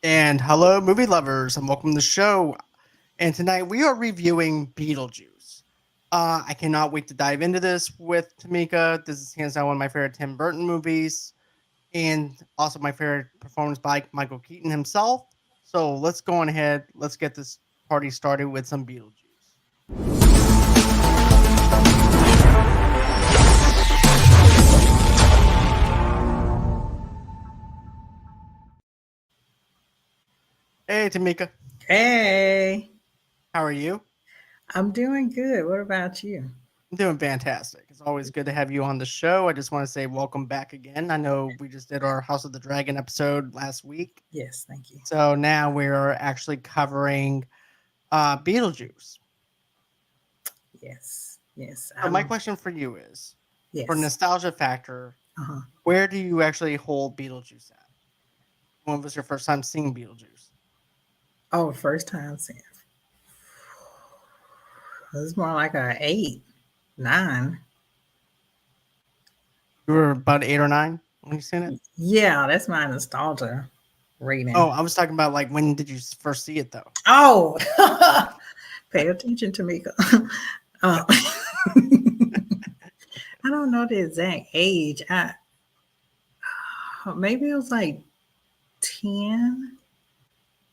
And hello, movie lovers, and welcome to the show. And tonight we are reviewing Beetlejuice. I cannot wait to dive into this with Tamika. This is hands down one of my favorite Tim Burton movies, and also my favorite performance by Michael Keaton himself. So let's go on ahead. Let's get this party started with some Beetlejuice. Hey, Tamika, Hey, how are you? I'm doing good. What about you? I'm doing fantastic. It's always good to have you on the show. I just want to say welcome back again. I know we just did our House of the Dragon episode last week. Yes, thank you. So now we're actually covering Beetlejuice. Yes. So my question for you is, for Yes. nostalgia factor, Uh-huh. where do you actually hold Beetlejuice at? When was your first time seeing Beetlejuice? Oh, first time seeing. It was more like a 8, 9. You were about 8 or 9 when you seen it. Yeah, that's my nostalgia Oh, rating. I was talking about like when did you first see it though? Oh, pay attention to me. uh, I don't know the exact age. Maybe it was like 10,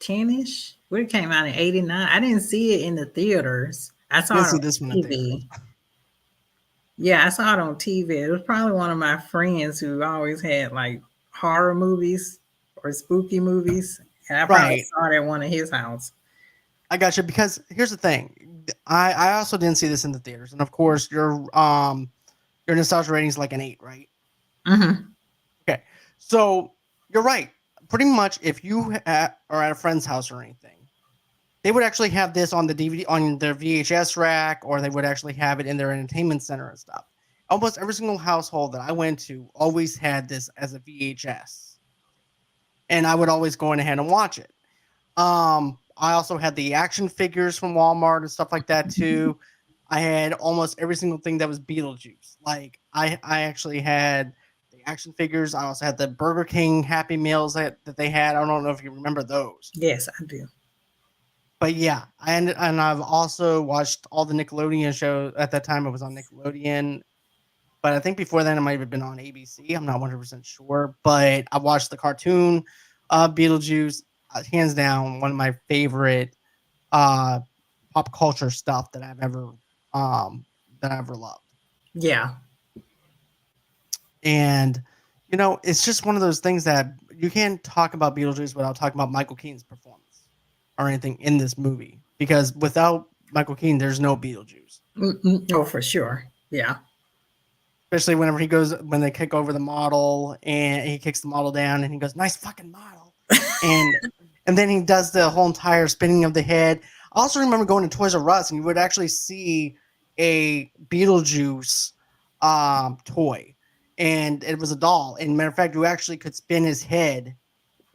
10ish. We came out in 89. I didn't see it in the theaters. I I didn't saw it see on this one in theaters. TV. Yeah, I saw it on TV. It was probably one of my friends who always had like horror movies or spooky movies, and I probably Right. saw it at one of his house. I got you because here's the thing. I also didn't see this in the theaters, and of course your nostalgia rating is like an 8, right? Hmm. Okay, so you're right. Pretty much, if you are at a friend's house or anything, they would actually have this on the DVD on their VHS rack, or they would actually have it in their entertainment center and stuff. Almost every single household that I went to always had this as a VHS, and I would always go in ahead and watch it. I also had the action figures from Walmart and stuff like that too. I had almost every single thing that was Beetlejuice. Like I actually had the action figures. I also had the Burger King Happy Meals that they had. I don't know if you remember those. Yes, I do. But yeah, and I've also watched all the Nickelodeon shows at that time. It was on Nickelodeon, but I think before then it might have been on ABC. I'm not 100% sure, but I watched the cartoon Beetlejuice. Hands down, one of my favorite uh, pop culture stuff um, that I've ever loved. Yeah, And it's just one of those things that you can't talk about Beetlejuice without talking about Michael Keaton's performance or anything in this movie because without Michael Keaton, there's no Beetlejuice. oh for sure. Yeah, Especially when they kick over the model and he kicks the model down and he goes, "Nice fucking model," and and then he does the whole entire spinning of the head. I also remember going to Toys R Us and you would actually see a Beetlejuice toy, and it was a doll. And matter of fact, you actually could spin his head,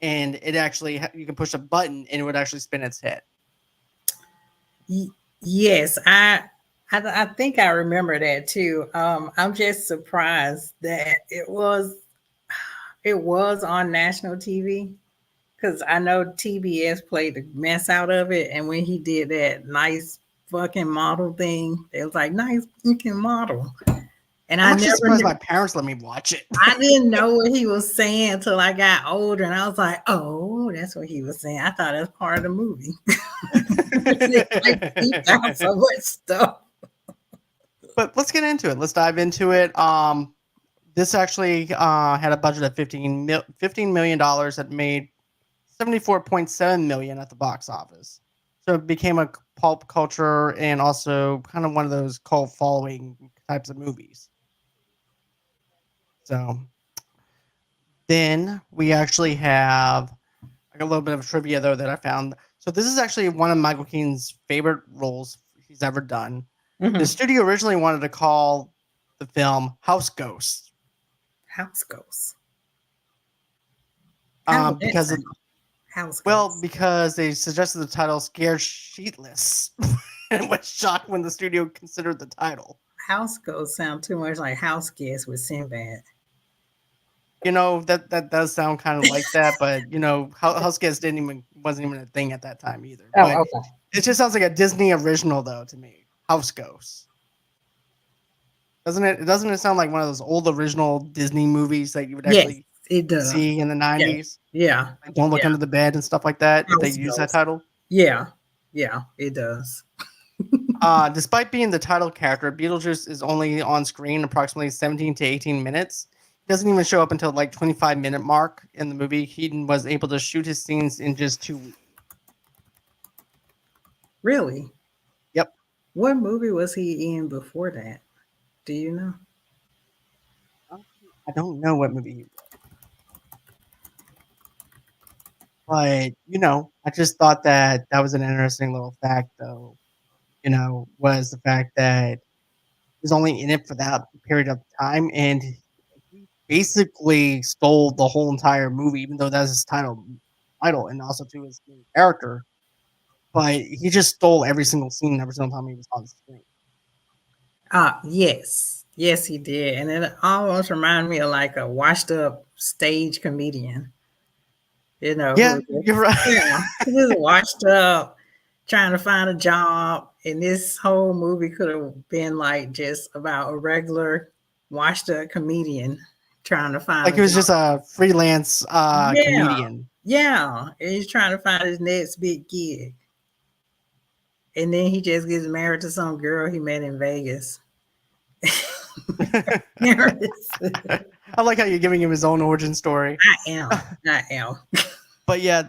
and you can push a button and it would actually spin its head. y- yes, I think I remember that too. I'm just surprised that it was on national TV because I know TBS played the mess out of it, and when he did that nice fucking model thing, it was like nice fucking model, and I'm I actually never surprised knew. my parents let me watch it. I didn't know what he was saying until I got older, and I was like, "Oh, that's what he was saying." I thought that's part of the movie. Like deep out so much stuff. But let's get into it. Let's dive into it. This actually had a budget of $15 million that made 74.7 million at the box office. So it became a pulp culture and also kind of one of those cult following types of movies. So then we actually have like a little bit of trivia though that I found. So this is actually one of Michael Keaton's favorite roles he's ever done. The Mhm. studio originally wanted to call the film House Ghost House ghosts. How would that because sound? House well, ghosts. because they suggested the title "Scared Sheetless," and was shocked when the studio considered the title. House ghosts sound too much like house guests with Sinbad. that does sound kind of like that, but house guests didn't even wasn't even a thing at that time either. Oh, But okay. it just sounds like a Disney original though to me. House Ghosts. Doesn't it? Doesn't it sound like one of those old original Disney movies that you would Yes, actually it does. see in the Yeah, 90s? yeah, Like Don't Look yeah. Under the Bed and stuff like that, if they House use that Ghost. title. Yeah, yeah, it does. Despite being the title character, Beetlejuice is only on screen approximately 17 to 18 minutes. He doesn't even show up until like 25-minute mark in the movie. Heaton was able to shoot his scenes in just 2 weeks. Really? Yep. What movie was he in before that? Do you know? I don't know what movie he was, but I just thought that that was an interesting little fact, though. Was the fact that was only in it for that period of time, and he basically stole the whole entire movie, even though that's his title, and also to his main character. But he just stole every single scene, every single time he was on the screen. Yes. Yes, he did. And it almost reminded me of like a washed up stage comedian, Yeah, who you're just, right. yeah, he just washed up trying to find a job. And this whole movie could have been like just about a regular washed up comedian trying to find Like a he was job. just a freelance Yeah. comedian. Yeah. And he's trying to find his next big gig. And then he just gets married to some girl he met in Vegas. Nervous. I like how you're giving him his own origin story. I am. I am. But yeah,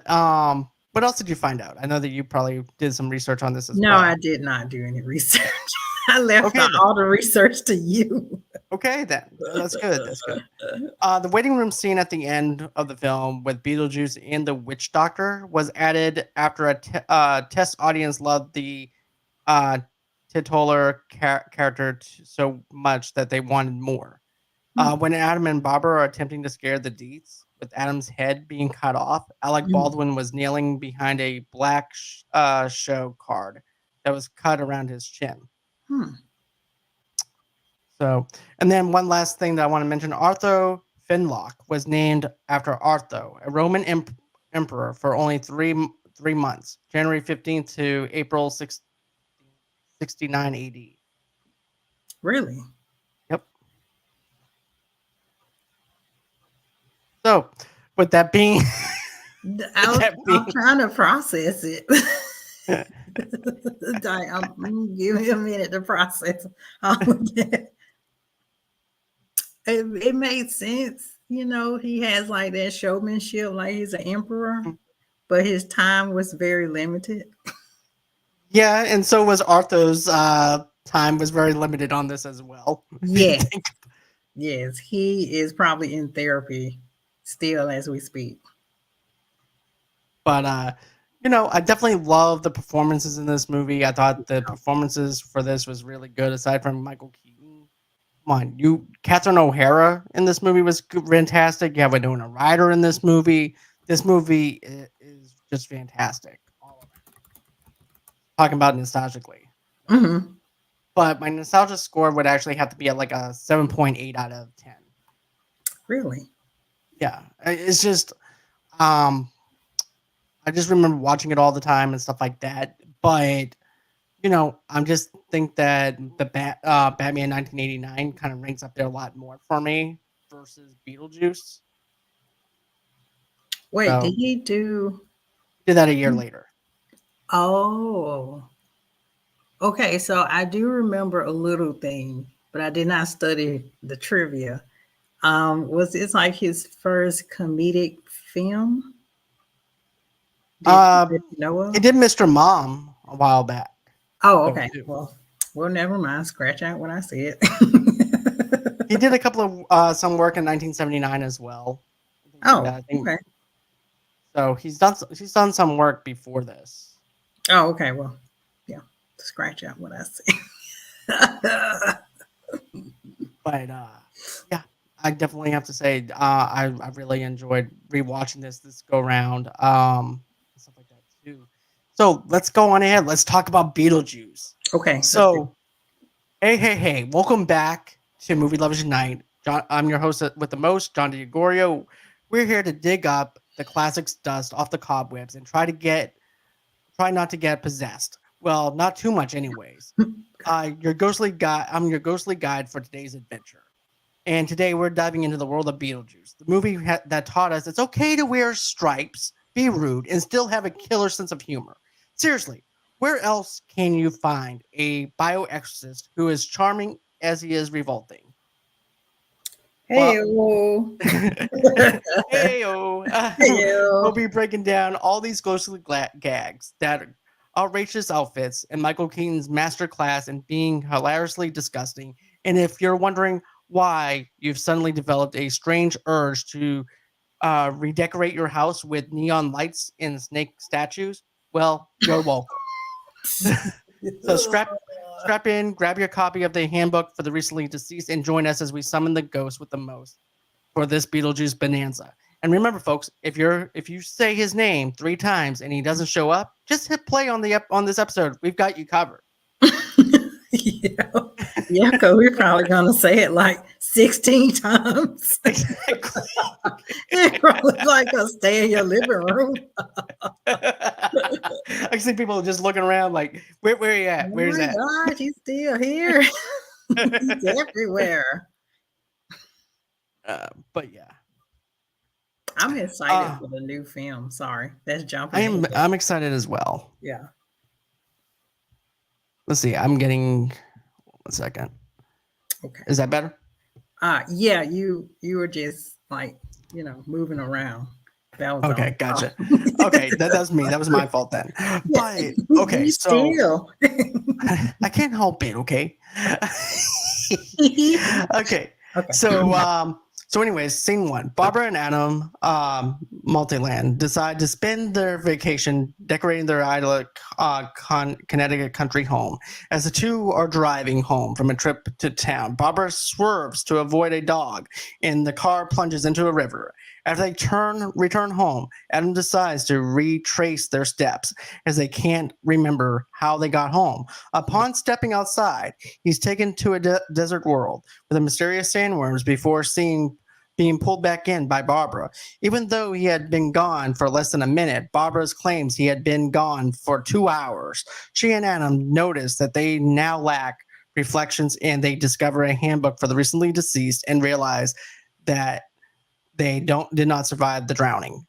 what else did you find out? I know that you probably did some research on this as No, I well. did not do any research. I left Okay then. all the research to you. Okay then. That's good. That's good. The waiting room scene at the end of the film with Beetlejuice and the witch doctor was added after a test audience loved the uh, titular character so much that they wanted more. Hmm. When Adam and Barbara are attempting to scare the Deets with Adam's head being cut off, Alec Hmm. Baldwin was kneeling behind a black show card that was cut around his chin. Hmm. So, and then one last thing that I want to mention: Artho Finlock was named after Artho, a Roman emperor, for only 3 months, January 15th to April 69 AD. Really? Yep. So, with that being, I with was, that I'm being, trying to process it. Like, give me a minute to process all of that. It made sense. He has like that showmanship, like he's an emperor, but his time was very limited. yeah, and so was Arthur's time was very limited on this as well. If you Yes, think, yes, he is probably in therapy still as we speak. but I definitely love the performances in this movie. I thought the performances for this was really good, aside from Michael Keaton. Come on, Catherine O'Hara in this movie was fantastic. You have Winona Ryder in this movie. This movie is just fantastic. All around. Talking about nostalgically. Hmm. But my nostalgia score would actually have to be at like a 7.8 out of 10. Really? Yeah, it's just um I just remember watching it all the time and stuff like that. But I'm just think that the Batman 1989 kind of ranks up there a lot more for me versus Beetlejuice. Wait, did So he do? did that a year later. Oh, okay. So I do remember a little thing, but I did not study the trivia. Was this like his first comedic film? Uh, Did you know he of? did Mr. Mom a while back Oh, though okay. too. Well, never mind. Scratch out what I said. He did a couple of some work in 1979 as well. Things like that. Oh, I think okay. so. He's done some work before this. Oh, okay. Well, yeah. Scratch out what I said. But yeah, I definitely have to say I really enjoyed rewatching this go round. Stuff like that too. So let's go on ahead. Let's talk about Beetlejuice. Okay, let's do. So hey, welcome back to Movie Lovers Unite. I'm your host with the most, John DiGregorio. We're here to dig up the classics dust off the cobwebs and try not to get possessed. Well, not too much, anyways. Your ghostly guide. I'm your ghostly guide for today's adventure. And today we're diving into the world of Beetlejuice, the movie that taught us it's okay to wear stripes, be rude, and still have a killer sense of humor. Seriously, where else can you find a bioexorcist who is charming as he is revolting? Hey, Well, oh, heyo. We'll hey, be breaking down all these ghostly gags, that outrageous outfits, and Michael Keaton's masterclass in being hilariously disgusting. And if you're wondering why you've suddenly developed a strange urge to redecorate your house with neon lights and snake statues, well, you're welcome. So strap in, grab your copy of the handbook for the recently deceased, and join us as we summon the ghost with the most for this Beetlejuice bonanza. And remember, folks, if you say his name 3 times and he doesn't show up, just hit play on this episode. We've got you covered. yeah, yeah, because we're probably gonna say it like 16 times. Exactly. It's probably like a stay in your living room. I see people just looking around like, where are you at? Oh Where's my that? God, he's still here. He's everywhere. But yeah, I'm excited for the new film. Sorry, that's jumping. I'm excited as well. Yeah. Let's see. I'm getting 1 second. Okay. Is that better? Yeah, you were just like, moving around. That was Okay, all. gotcha. Okay, that was me. That was my fault then. But okay, You so still. I can't help it. Okay. Okay. Okay. So anyways, scene 1. Barbara and Adam, Multiland, decide to spend their vacation decorating their idyllic Connecticut country home. As the two are driving home from a trip to town, Barbara swerves to avoid a dog, and the car plunges into a river. After they return home, Adam decides to retrace their steps as they can't remember how they got home. Upon stepping outside, he's taken to a desert world with the mysterious sandworms before being pulled back in by Barbara. Even though he had been gone for less than a minute, Barbara claims he had been gone for 2 hours. She and Adam notice that they now lack reflections, and they discover a handbook for the recently deceased and realize that they did not survive the drowning.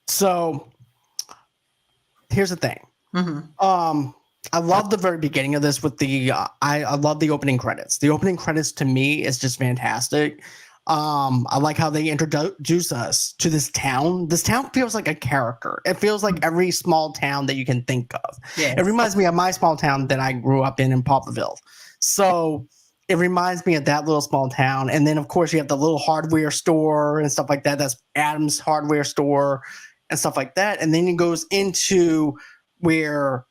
So here's the thing. I love the very beginning of this with the I love the opening credits. The opening credits to me is just fantastic. I like how they introduce us to this town. This town feels like a character. It feels like every small town that you can think of. Yes. It reminds me of my small town that I grew up in Poplarville. So it reminds me of that little small town. And then, of course, you have the little hardware store and stuff like that. That's Adam's hardware store and stuff like that. And then it goes into where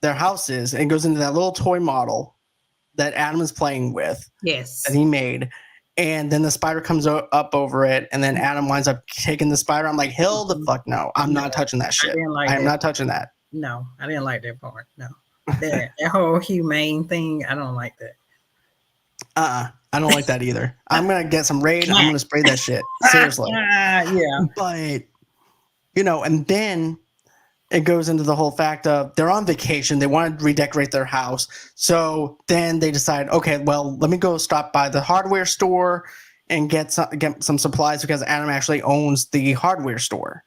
their house is, and it goes into that little toy model that Adam is playing with. Yes. That he made. And then the spider comes up over it, and then Adam winds up taking the spider. I'm like, hell the fuck no. I'm not touching that shit. I am not touching that. No, I didn't like that part. No. That whole humane thing, I don't like that. I don't like that either. I'm gonna get some Raid. I'm gonna spray that shit. Seriously. Yeah. But and then it goes into the whole fact of they're on vacation. They want to redecorate their house. So then they decide, okay, well, let me go stop by the hardware store and get some supplies, because Adam actually owns the hardware store.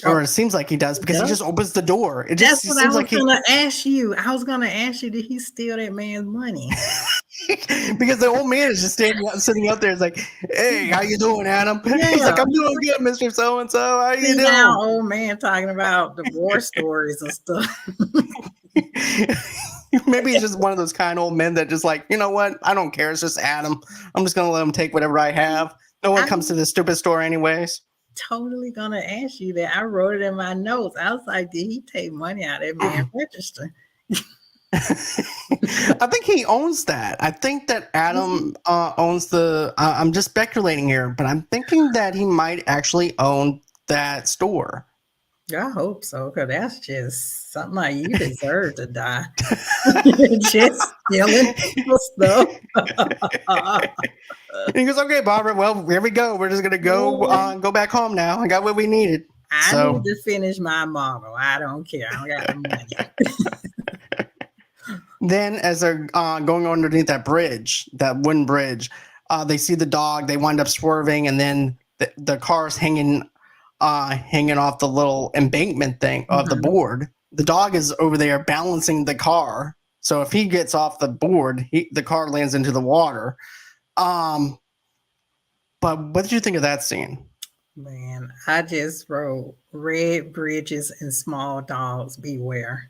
Or it seems like he does, because he just opens the door. It just That's what I was going to ask you. I was going to ask you, did he steal that man's money? Because the old man is just sitting out there. It's like, hey, how you doing, Adam? Yeah. He's like, I'm doing good, Mr. So-and-so. How you doing? Now, old man talking about divorce stories and stuff. Maybe he's just one of those kind old men that just like, you know what? I don't care. It's just Adam. I'm just going to let him take whatever I have. No one comes to this stupid store anyways. Totally gonna ask you that. I wrote it in my notes. I was like, did he take money out of that man's register? I think he owns that. I think that Adam owns the. I'm just speculating here, but I'm thinking that he might actually own that store. I hope so, because that's just something like you deserve to die. Just stealing people's stuff. And he goes, "Okay, Barbara. Well, here we go. We're just gonna go back home now. I got what we needed." I So need to finish my model. I don't care. I don't got the money. then, as they're going underneath that bridge, that wooden bridge, they see the dog. They wind up swerving, and then the car's hanging off the little embankment thing of the board. The dog is over there balancing the car. So if he gets off the board, the car lands into the water. But what did you think of that scene? Man, I just wrote red bridges and small dogs beware.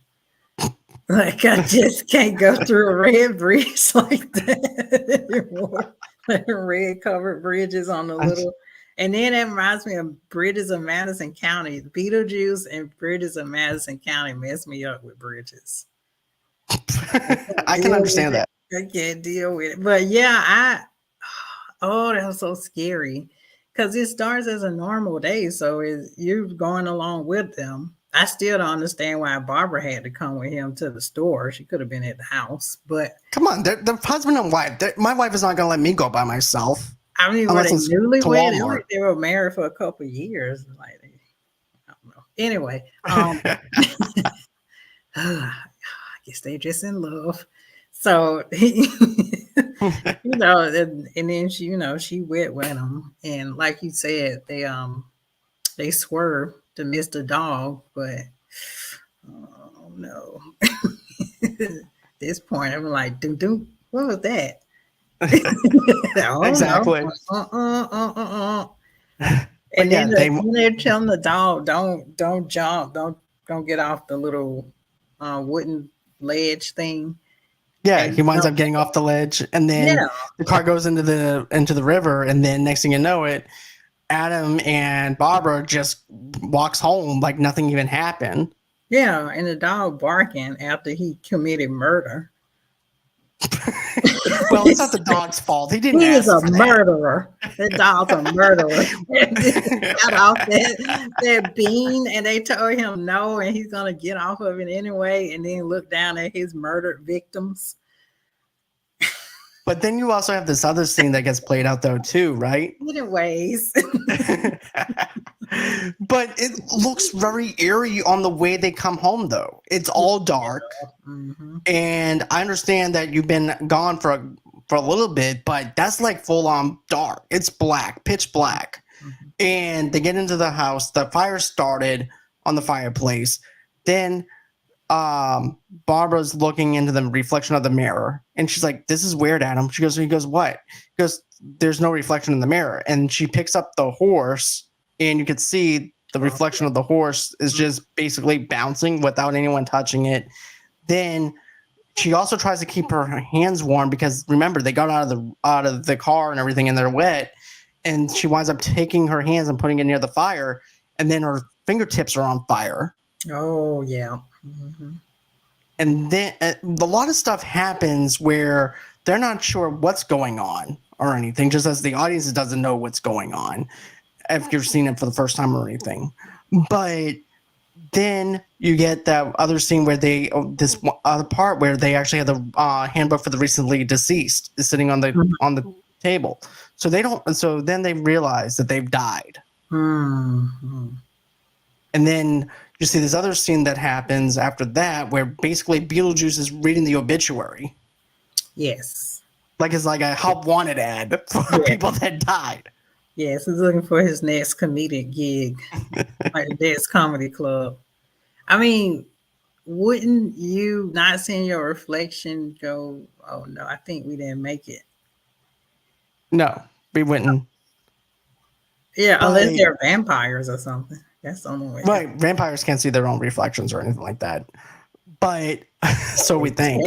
Like I just can't go through a red bridge like that anymore. Like red covered bridges on the little, and then it reminds me of Bridges of Madison County. Beetlejuice and Bridges of Madison County messed me up with bridges. I can understand that. I can't deal with it. But yeah, oh, that was so scary. Because it starts as a normal day, so you're going along with them. I still don't understand why Barbara had to come with him to the store. She could have been at the house, but come on, the husband and wife. My wife is not going to let me go by myself. I mean, were they newlywed? They were married for a couple of years. Like, I don't know. Anyway, I guess they're just in love. So, and then she went with him, and like you said, they swerved to miss the dog, but oh no. At this point, I'm like, dude, what was that? Exactly. And then they're telling the dog, don't jump, don't get off the little wooden ledge thing. Yeah, he winds up getting off the ledge, and then the car goes into the river, and then next thing you know it, Adam and Barbara just walks home like nothing even happened. Yeah, and the dog barking after he committed murder. Well, it's not the dog's fault. He didn't. He's a murderer. The dog's a murderer. Got off that bean, and they told him no, and he's gonna get off of it anyway, and then look down at his murdered victims. But then you also have this other scene that gets played out though too, right? Anyways. But it looks very eerie on the way they come home though. It's all dark. Mm-hmm. And I understand that you've been gone for a little bit, but that's like full on dark. It's black, pitch black. Mm-hmm. And they get into the house, the fire started on the fireplace. Then Barbara's looking into the reflection of the mirror, and she's like, "This is weird, Adam." He goes, "What?" He goes, "There's no reflection in the mirror." And she picks up the horse, and you can see the reflection of the horse is just basically bouncing without anyone touching it. Then she also tries to keep her hands warm because remember they got out of the car and everything, and they're wet. And she winds up taking her hands and putting it near the fire, and then her fingertips are on fire. Oh yeah. Mm-hmm. And then a lot of stuff happens where they're not sure what's going on or anything, just as the audience doesn't know what's going on if you're seeing it for the first time or anything. But then you get that other scene where this other part where they actually have the handbook for the recently deceased is sitting on the table. So then they realize that they've died. Mm-hmm. And then you see this other scene that happens after that where basically Beetlejuice is reading the obituary. Yes. Like it's like a help wanted ad for people that died. Yes, he's looking for his next comedic gig, like the next comedy club. I mean, wouldn't you not seeing your reflection go, oh no, I think we didn't make it? No, we wouldn't. Yeah, unless they're vampires or something. That's the only way. Right, vampires can't see their own reflections or anything like that. But so we think.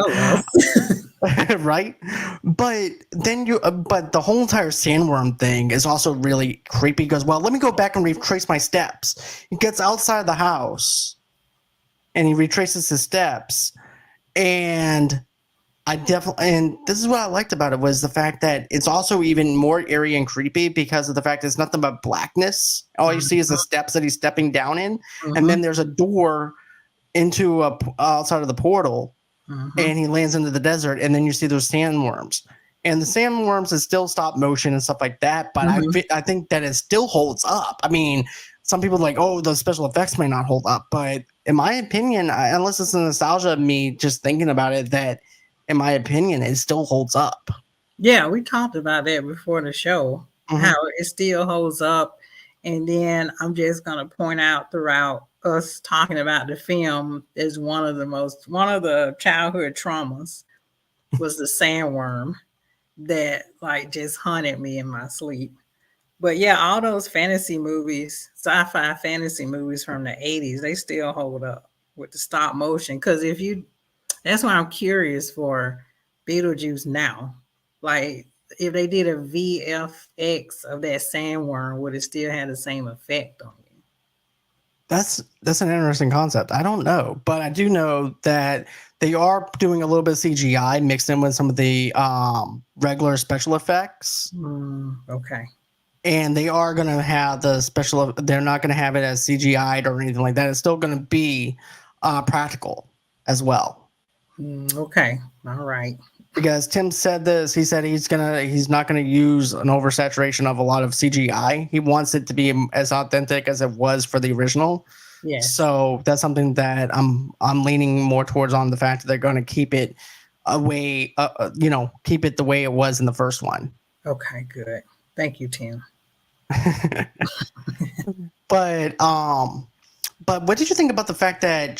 Right? But then but the whole entire sandworm thing is also really creepy. He goes, well, let me go back and retrace my steps. He gets outside the house and he retraces his steps, and I definitely, and this is what I liked about it was the fact that it's also even more eerie and creepy because of the fact it's nothing but blackness. All you see is the steps that he's stepping down in, and Mm-hmm. then there's a door into outside of the portal, Mm-hmm. and he lands into the desert, and then you see those sandworms. And the sandworms is still stop motion and stuff like that, but Mm-hmm. I think that it still holds up. I mean, some people are like, oh, the special effects may not hold up, but in my opinion, unless it's the nostalgia of me just thinking about it, that in my opinion, it still holds up. Yeah, we talked about that before the show, how Mhm. it still holds up. And then I'm just gonna point out throughout us talking about the film is one of the childhood traumas was the sandworm that like just haunted me in my sleep. But yeah, all those fantasy movies, sci-fi fantasy movies from the 80s, they still hold up with the stop motion. Cause if you that's why I'm curious for Beetlejuice now. Like, if they did a VFX of that sandworm, would it still have the same effect on you? That's an interesting concept. I don't know, but I do know that they are doing a little bit of CGI mixed in with some of the regular special effects, Okay. and they are going to have the special. They're not going to have it as CGI'd or anything like that. It's still going to be practical as well. Okay. All right. Because Tim said this, he said he's not gonna use an oversaturation of a lot of CGI. He wants it to be as authentic as it was for the original. Yes. So that's something that I'm leaning more towards on the fact that they're going to keep it away, keep it the way it was in the first one. Okay. Good. Thank you, Tim. but but what did you think about the fact that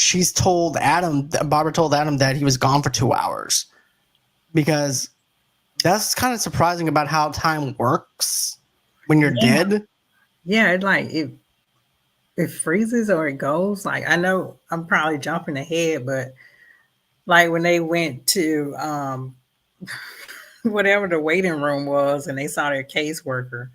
Barbara told Adam that he was gone for 2 hours? Because that's kind of surprising about how time works when you're Yeah. dead. Yeah. It freezes or it goes. Like, I know I'm probably jumping ahead, but like when they went to whatever the waiting room was and they saw their caseworker,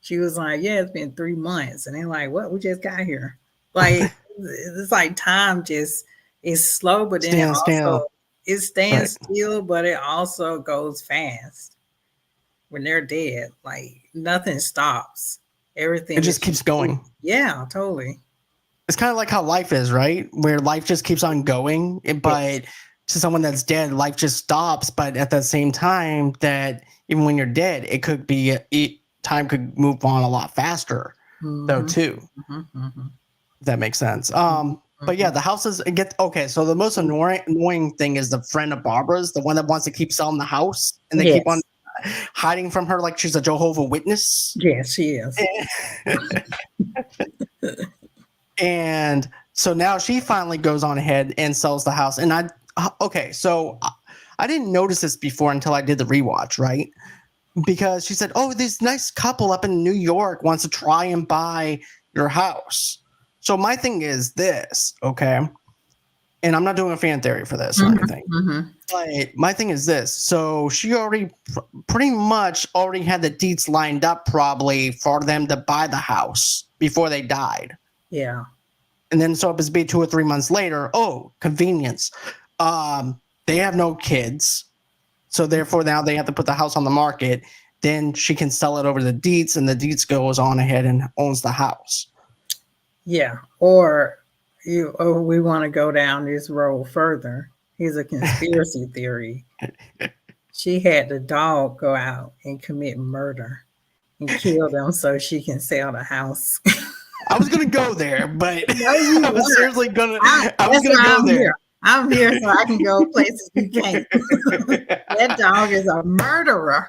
she was like, yeah, it's been 3 months. And they're like, what? We just got here. Like, it's like time just is slow, but then Stand still. it stands Right. still, but it also goes fast when they're dead. Like, nothing stops. It Everything just is keeps moving. going. Yeah, totally. It's kind of like how life is, right? Where life just keeps on going, Yes. but to someone that's dead, life just stops. But at the same time, that even when you're dead, time could move on a lot faster, though, Mm-hmm, too. mm-hmm, mm-hmm, If that makes sense. But yeah, mm-hmm. the houses get okay. So the most annoying thing is the friend of Barbara's, the one that wants to keep selling the house, and they keep on Yes. hiding from her like she's a Jehovah Witness. Yes, she is. And so now she finally goes on ahead and sells the house. And I didn't notice this before until I did the rewatch, right? Because she said, "Oh, this nice couple up in New York wants to try and buy your house." So my thing is this, okay? And I'm not doing a fan theory for this or Mm-hmm, anything. mm-hmm. But my thing is this. So she already pretty much already had the deeds lined up probably for them to buy the house before they died. Yeah. And then so it was be 2 or 3 months later. Oh, convenience. They have no kids, so therefore now they have to put the house on the market. Then she can sell it over the deeds, and the deeds goes on ahead and owns the house. Yeah. Or we want to go down this road further. Here's a conspiracy theory. She had the dog go out and commit murder and kill them so she can sell the house. I was gonna go there, but No, you I was weren't. seriously gonna. I, I was that's gonna why go I'm there. here. I'm here so I can go places you can't. That dog is a murderer.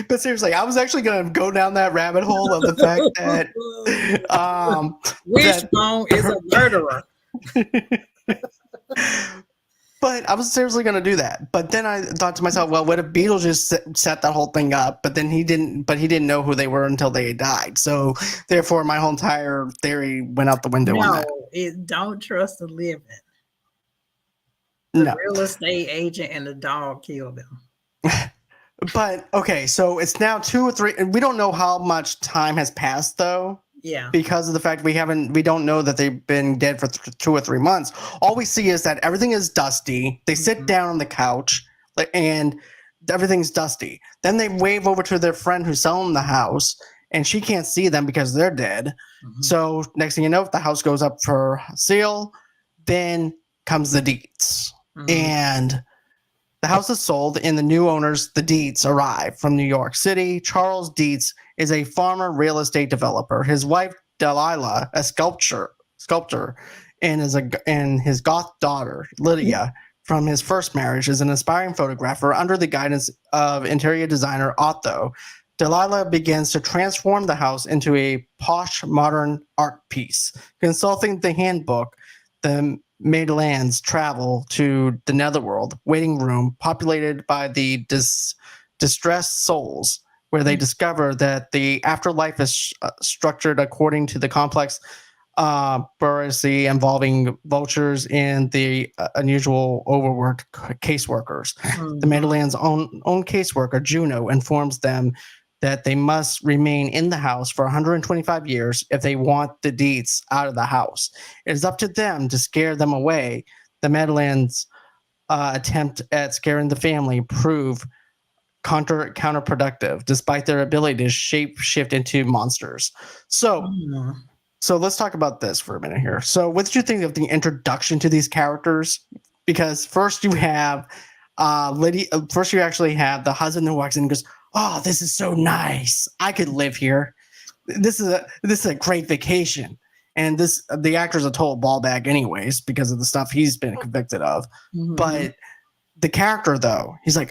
But seriously, I was actually gonna go down that rabbit hole of the fact that Wishbone is a murderer. But I was seriously going to do that. But then I thought to myself, well, what if Beetlejuice set that whole thing up? But then he didn't. But he didn't know who they were until they died. So therefore, my whole entire theory went out the window on that. No, don't trust the living. The No. real estate agent and the dog killed him. But okay, so it's now 2 or 3, and we don't know how much time has passed though Yeah. because of the fact we don't know that they've been dead for 2 or 3 months. All we see is that everything is dusty. They sit down on the couch, and everything's dusty. Then they wave over to their friend who's selling the house, and she can't see them because they're dead. Mhm. So next thing you know, the house goes up for sale. Then comes the deeds, and the house is sold, and the new owners, the Dietz, arrive from New York City. Charles Dietz is a farmer real estate developer. His wife, Delilah, a sculptor, and his goth daughter, Lydia, from his first marriage, is an aspiring photographer. Under the guidance of interior designer Otto, Delilah begins to transform the house into a posh, modern art piece. Consulting the handbook, the Madelands travel to the netherworld waiting room populated by the distressed souls, where they discover that the afterlife is structured according to the complex bureaucracy involving vultures and the unusual overworked caseworkers. The Madelands' own caseworker, Juno, informs them that they must remain in the house for 125 years if they want the Dietz out of the house. It is up to them to scare them away. The Madelands' attempt at scaring the family prove counterproductive, despite their ability to shape shift into monsters. So let's talk about this for a minute here. So what did you think of the introduction to these characters? Because first you have Lydia. First you actually have the husband who walks in and goes, "Oh, this is so nice. I could live here. This is a great vacation." And the actor's a total ball bag anyways because of the stuff he's been convicted of. But the character, though, he's like,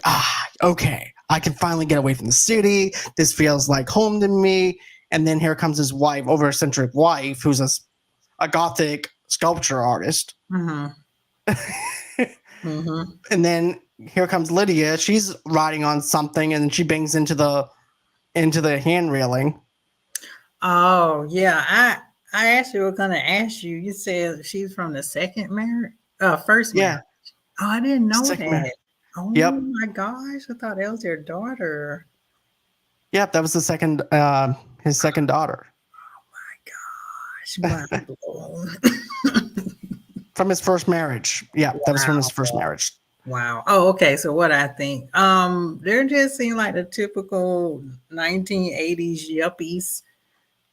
okay, I can finally get away from the city. This feels like home to me. And then here comes his wife, over-eccentric wife, who's a gothic sculpture artist. And then here comes Lydia. She's riding on something, and she bangs into the hand railing. Oh yeah, I actually was gonna ask you. You said she's from the second marriage, first marriage. Oh, I didn't know that. Oh my gosh, I thought that was your daughter. Yep, that was the second, his second daughter. Oh my gosh, mind blown. From his first marriage. Yeah, that was from his first marriage. Wow. Oh, okay. So what I think, they're just seem like the typical 1980s yuppies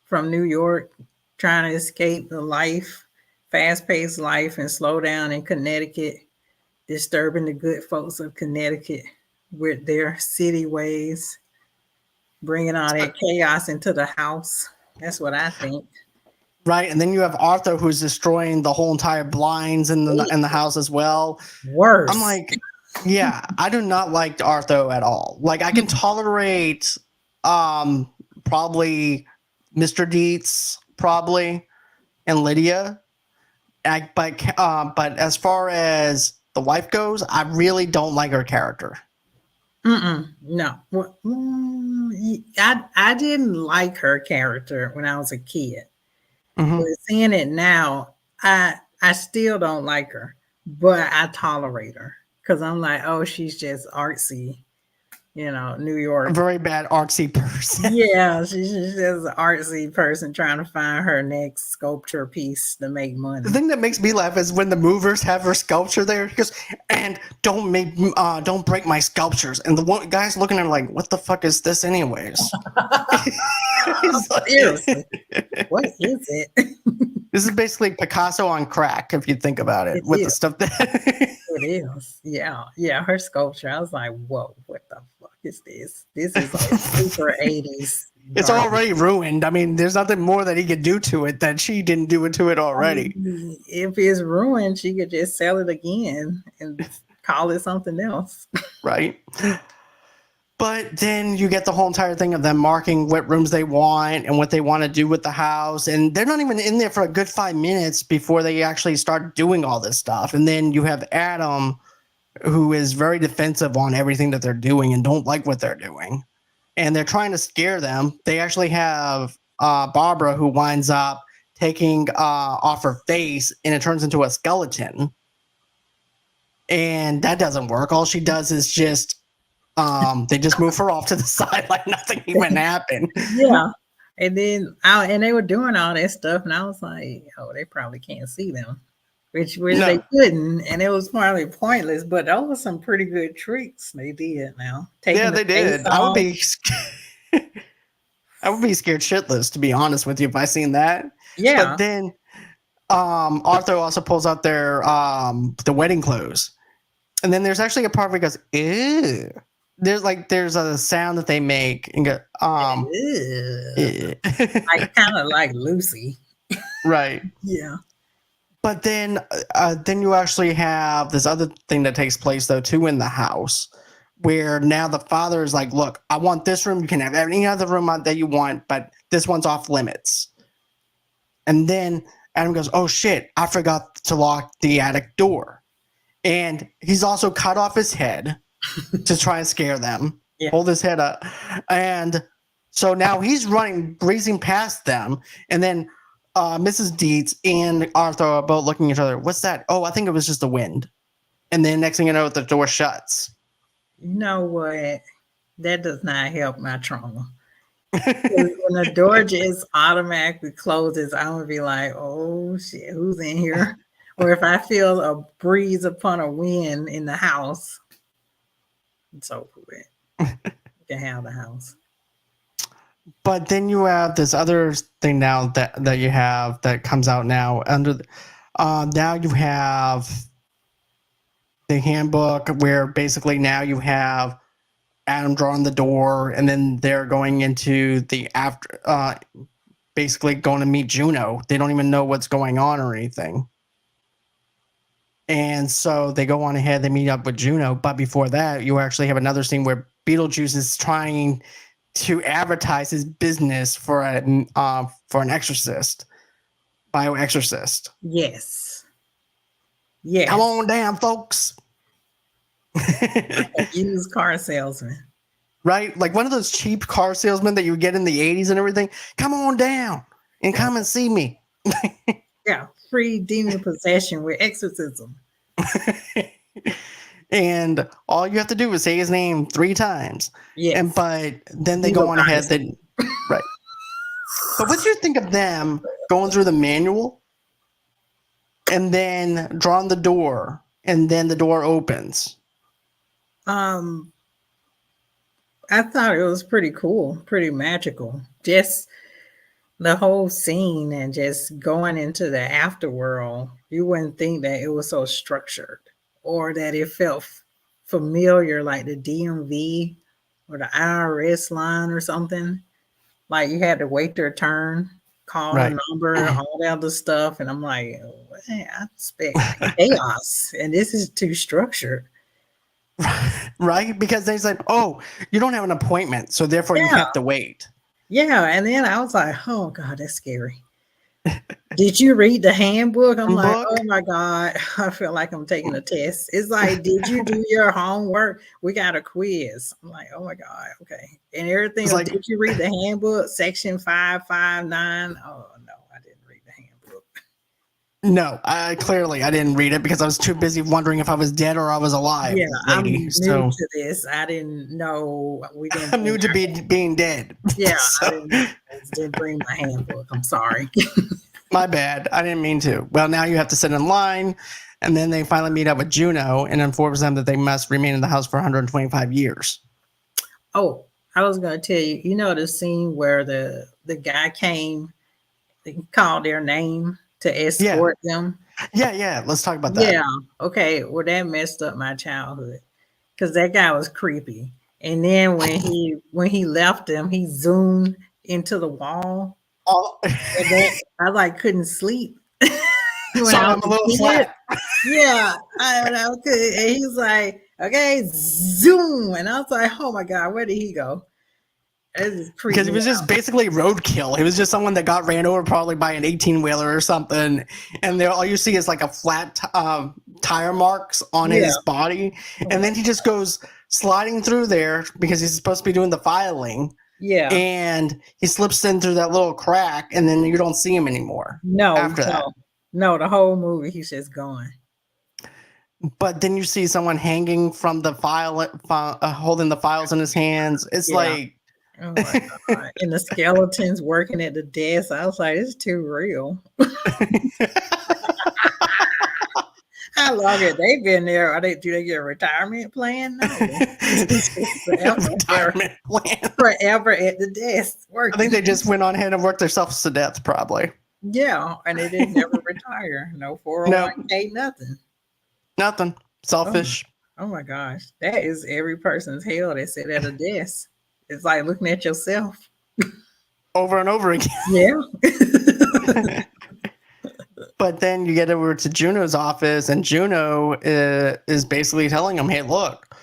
from New York trying to escape the fast-paced life, and slow down in Connecticut, disturbing the good folks of Connecticut with their city ways, bringing all that chaos into the house. That's what I think. Right, and then you have Arthur, who's destroying the whole entire blinds in the house as well. Worse. I'm like, yeah, I do not like Arthur at all. Like, I can tolerate probably Mr. Dietz, probably, and Lydia. But as far as the wife goes, I really don't like her character. No. I didn't like her character when I was a kid. But seeing it now, I still don't like her, but I tolerate her because I'm like, oh, she's just artsy, New York. A very bad artsy person. Yeah, she's just an artsy person trying to find her next sculpture piece to make money. The thing that makes me laugh is when the movers have her sculpture there. He goes, "And don't break my sculptures." And the guy's looking at her like, "What the fuck is this, anyways?" Seriously, what is it? This is basically Picasso on crack, if you think about it, with the stuff that it is. Yeah. Her sculpture, I was like, whoa, what the fuck is this? This is like super 80s. It's already ruined. I mean, there's nothing more that he could do to it that she didn't do it to it already. If it's ruined, she could just sell it again and call it something else. Right. But then you get the whole entire thing of them marking what rooms they want and what they want to do with the house. And they're not even in there for a good 5 minutes before they actually start doing all this stuff. And then you have Adam, who is very defensive on everything that they're doing and don't like what they're doing. And they're trying to scare them. They actually have Barbara, who winds up taking off her face, and it turns into a skeleton. And that doesn't work. All she does is just... they just move her off to the side like nothing even happened. Yeah. And then they were doing all that stuff, and I was like, oh, they probably can't see them, which they No, couldn't, and it was probably pointless. But those were some pretty good tricks they did. Now yeah, taking the they face did. off, I would be scared shitless, to be honest with you, if I seen that. But yeah, then Arthur also pulls out their the wedding clothes. And then there's actually a part where he goes, ew. There's a sound that they make and go, ew. eh. Like kind of like Lucy, Right. yeah, But then you actually have this other thing that takes place though too in the house, where now the father is like, "Look, I want this room. You can have any other room that you want, but this one's off limits." And then Adam goes, "Oh shit, I forgot to lock the attic door," and he's also cut off his head to try and scare them. yeah, Hold his head up, and so now he's running, breezing past them, and then Mrs. Dietz and Arthur are both looking at each other. What's that? Oh, I think it was just the wind. And then next thing you know, the door shuts. you know what? That does not help my trauma. 'Cause when the door just automatically closes, I'm gonna be like, "Oh shit, who's in here?" Or if I feel a breeze upon a wind in the house, it's over with. You can have the house. But then you have this other thing now that you have that comes out now now you have the handbook where basically now you have Adam drawing the door, and then they're going into the after, basically going to meet Juno. They don't even know what's going on or anything. And so they go on ahead, they meet up with Juno. But before that, you actually have another scene where Beetlejuice is trying to advertise his business for an exorcist, bioexorcist. Yes. Yes. Come on down, folks. Used car salesman. Right? Like one of those cheap car salesmen that you would get in the 80s and everything. Come on down and come and see me. Yeah. Free demon possession with exorcism. And all you have to do is say his name 3 times. Yes. But then they go on ahead. Right. But what do you think of them going through the manual and then drawing the door and then the door opens? I thought it was pretty cool, pretty magical. Just the whole scene and just going into the afterworld, you wouldn't think that it was so structured or that it felt familiar like the DMV or the IRS line or something. Like you had to wait their turn, call Right. a number, all that other stuff. And I'm like, I expect chaos. And this is too structured. Right? Because they said, oh, you don't have an appointment, so therefore you have to wait. Yeah. And then I was like, oh, God, that's scary. Did you read the handbook? I'm like, oh my God, I feel like I'm taking a test. It's like, did you do your homework? We got a quiz. I'm like, oh my God, okay. And everything, like, did you read the handbook? Section 559. Oh no, I didn't read the handbook. No, I didn't read it because I was too busy wondering if I was dead or I was alive. Yeah, lady. I'm new to this. I didn't know we didn't. I'm new to being dead. Yeah, so. I didn't bring my handbook. I'm sorry. My bad. I didn't mean to. Well, now you have to sit in line, and then they finally meet up with Juno and informs them that they must remain in the house for 125 years. Oh, I was going to tell you, you know the scene where the guy came, they called their name to escort them? Yeah. Let's talk about that. Yeah. Okay. Well, that messed up my childhood because that guy was creepy. And then when he left him, he zoomed into the wall. Oh. I like couldn't sleep. So I'm a little flat. Yeah, I could. And he's like, okay, zoom. And I was like, oh my God, where did he go? Because it was just basically roadkill. It was just someone that got ran over probably by an 18-wheeler or something. And all you see is like a flat tire marks on his body. And then he just goes sliding through there because he's supposed to be doing the filing. Yeah. And he slips in through that little crack, and then you don't see him anymore. After that. No, the whole movie, he's just gone. But then you see someone hanging from the file, holding the files in his hands. It's like, Oh my god! And the skeletons working at the desk. I was like, it's too real. How long have they been there? Are they do they get a retirement plan? No. It's just forever. They're Retirement plan. forever at the desk I think working. they just went on ahead and worked themselves to death, probably. Yeah, and they didn't never retire. No No, 401k, nothing. nothing. Oh, Selfish. oh my gosh. That is every person's hell that sit at a desk. It's like looking at yourself. Over and over again. Yeah. But then you get over to Juno's office, and Juno is basically telling him, "Hey, look,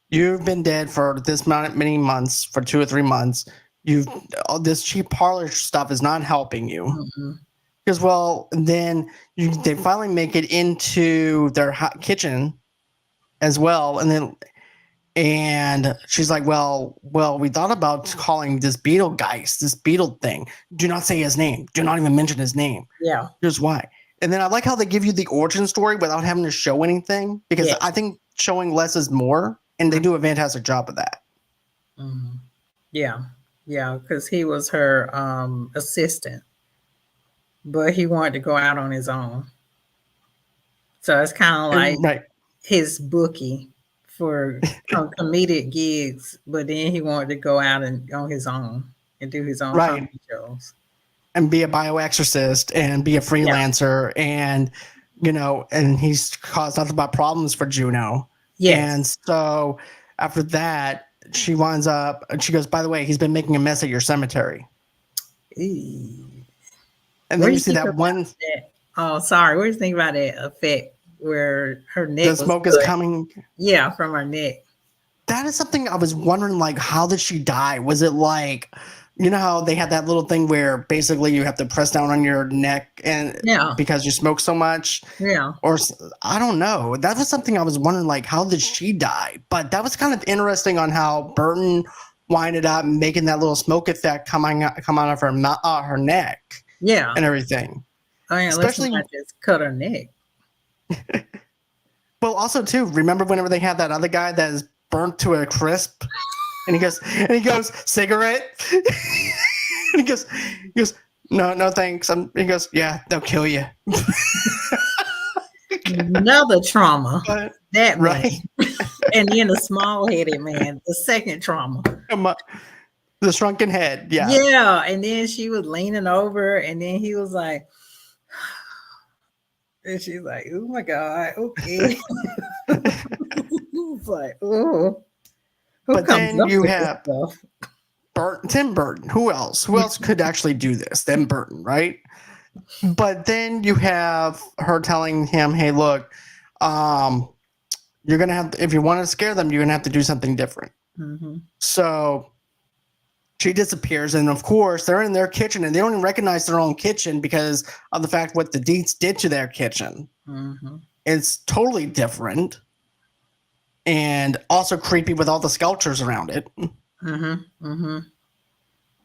you've been dead for this many months, for 2 or 3 months. You've all this cheap parlor stuff is not helping you." Mhm. Because then they finally make it into their kitchen as well, and she's like, well, we thought about calling this Beetlegeist, this beetle thing. Do not say his name. Do not even mention his name. Yeah. Here's why. And then I like how they give you the origin story without having to show anything, because Yeah. I think showing less is more, and they do a fantastic job of that. Mhm. Yeah. Yeah. Because he was her assistant, but he wanted to go out on his own. So it's kind of like Right. his bookie for comedic gigs, but then he wanted to go out and on his own and do his own Right. comedy shows. And be a bioexorcist and be a freelancer, and and he's caused nothing but problems for Juno. Yes. And so after that, she winds up, and she goes, "By the way, he's been making a mess at your cemetery." Eee. And What then do you see think that about one, that? Oh, sorry. What do you think about that effect where her neck the was smoke is good? coming. Yeah, from her neck. That is something I was wondering, like, how did she die? Was it like, how they had that little thing where basically you have to press down on your neck and Yeah. because you smoke so much? Yeah. Or I don't know. That was something I was wondering, like, how did she die? But that was kind of interesting on how Burton winded up making that little smoke effect come out of her neck Yeah. and everything. I mean, Especially, let's not just cut her neck. well, also too, remember whenever they had that other guy that is burnt to a crisp, and he goes, cigarette, and he goes, no thanks. He goes, yeah, they'll kill you. Another trauma. But, That right. man. And then the small headed man, the second trauma. The shrunken head. Yeah. Yeah. And then she was leaning over, and then he was like, and she's like, oh my God, okay. It's like, oh. But then you have Tim Burton. Who else? Who else could actually do this? Tim Burton, right? But then you have her telling him, "Hey, look, you're gonna have if you want to scare them, you're gonna have to do something different." Mm-hmm. So she disappears, and of course, they're in their kitchen, and they don't even recognize their own kitchen because of the fact what the Deets did to their kitchen. Mm-hmm. It's totally different, and also creepy with all the sculptures around it. Mm-hmm. Mm-hmm.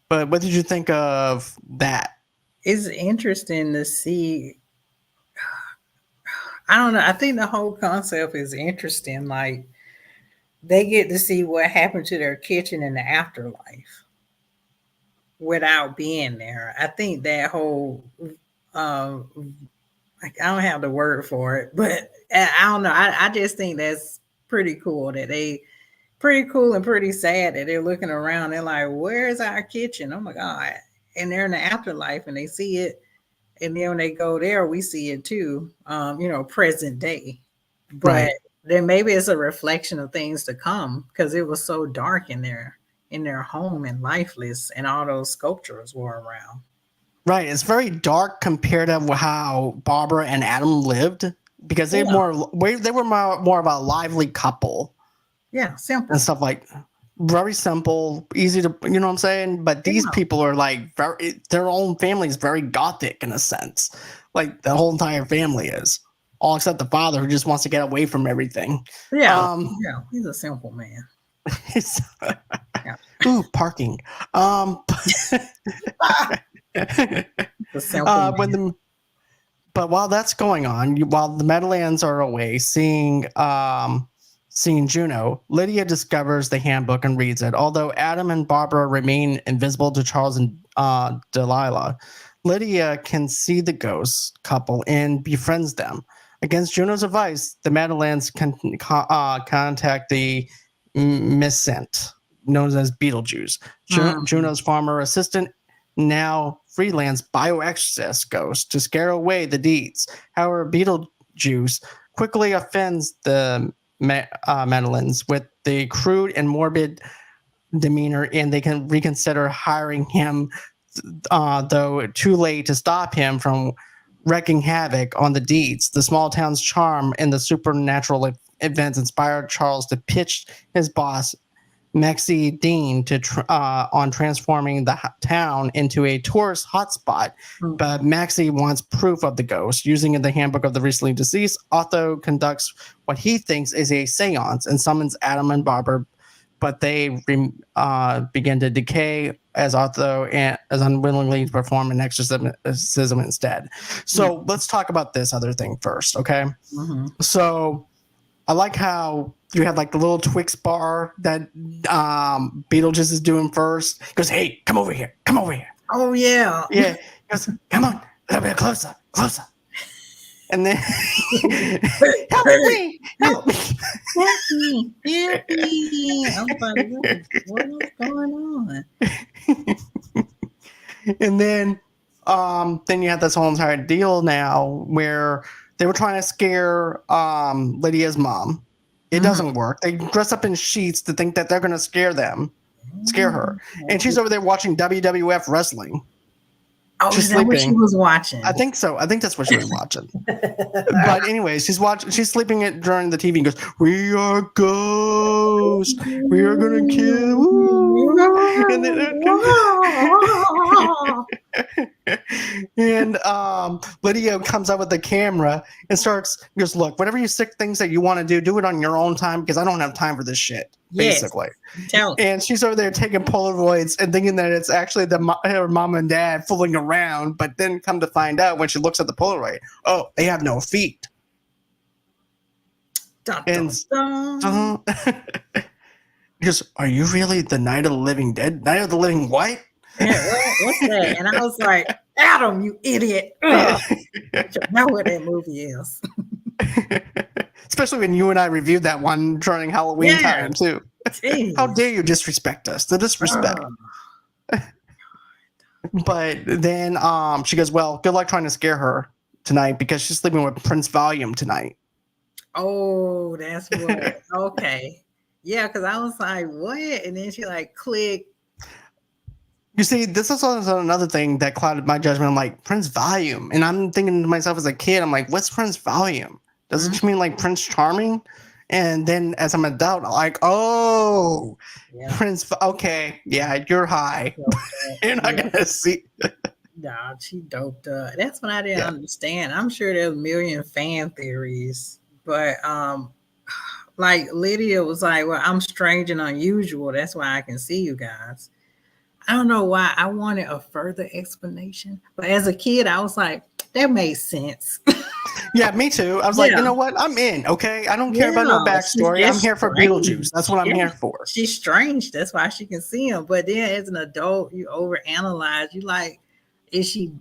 But what did you think of that? It's interesting to see. I don't know. I think the whole concept is interesting. Like they get to see what happened to their kitchen in the afterlife without being there. I think that whole like I don't have the word for it, but I don't know. I just think that's pretty cool pretty cool and pretty sad that they're looking around. They're like, where's our kitchen? Oh my God. And they're in the afterlife and they see it. And then when they go there, we see it too, present day. But Right. then maybe it's a reflection of things to come because it was so dark in their home and lifeless, and all those sculptures were around. Right. It's very dark compared to how Barbara and Adam lived because they were more of a lively couple. Yeah, simple and stuff like very simple, easy to, you know what I'm saying? But these people are like their own family is very gothic in a sense. Like the whole entire family is, all except the father who just wants to get away from everything. Yeah, he's a simple man. Ooh, parking. But while that's going on, while the Meadowlands are away, seeing Seeing Juno, Lydia discovers the handbook and reads it. Although Adam and Barbara remain invisible to Charles and Delilah, Lydia can see the ghost couple and befriends them. Against Juno's advice, the Madeleines can contact the Missent, known as Beetlejuice, Juno's former assistant, now freelance bioexorcist ghost, to scare away the deeds. However, Beetlejuice quickly offends the Madeleines with the crude and morbid demeanor, and they can reconsider hiring him, though too late to stop him from wreaking havoc on the deeds. The small town's charm and the supernatural events inspired Charles to pitch his boss, Maxie Dean, on transforming the town into a tourist hotspot. But Maxie wants proof of the ghost. Using the handbook of the recently deceased, Otho conducts what he thinks is a seance and summons Adam and Barbara, but they begin to decay as Otho as unwillingly perform an exorcism instead. So let's talk about this other thing first, okay? So I like how you have like the little Twix bar that Beetlejuice is doing first. He goes, "Hey, come over here. Come over here." Oh, yeah. Yeah. He goes, "Come on. A little bit closer. Closer." And then, "Help me. Help me. Help me. Help me." I'm like, what's going on? And then you have this whole entire deal now where they were trying to scare Lydia's mom. It doesn't work. They dress up in sheets to think that they're going to scare her. And she's over there watching WWF wrestling. Oh, she's is that what she sleeping. was watching? I think so. I think that's what she was watching. But anyways, she's sleeping it during the TV and goes, "We are ghosts. We are going to kill." And then, Lydia comes out with the camera and goes, "Look, whatever you sick things that you want to do it on your own time, because I don't have time for this shit." Basically. And she's over there taking Polaroids and thinking that it's actually her mom and dad fooling around, but then come to find out when she looks at the Polaroid, oh, they have no feet. Dun, dun, dun. He goes, "Are you really the Night of the Living Dead? Night of the Living what?" What's that? And I was like, "Adam, you idiot." You know what that movie is. Especially when you and I reviewed that one during Halloween time, too. Jeez. How dare you disrespect us? The disrespect. But then she goes, "Well, good luck trying to scare her tonight because she's sleeping with Prince Volume tonight." Oh, that's what. Okay. Yeah, because I was like, "What?" And then she like clicked. You see, this is also another thing that clouded my judgment. I'm like, Prince Volume. And I'm thinking to myself as a kid, I'm like, what's Prince Volume? Does it mean like Prince Charming? And then as I'm an adult, I'm like, oh, yeah. Prince. Okay, yeah, you're high. You're not going to see. Nah, she doped up. That's what I didn't understand. I'm sure there's a million fan theories. But like Lydia was like, "Well, I'm strange and unusual. That's why I can see you guys." I don't know why I wanted a further explanation. But as a kid, I was like, that made sense. Yeah, me too. I was like, you know what? I'm in, okay? I don't care about no backstory. I'm here for Beetlejuice. That's what I'm here for. She's strange. That's why she can see him. But then as an adult, you overanalyze. You like, did she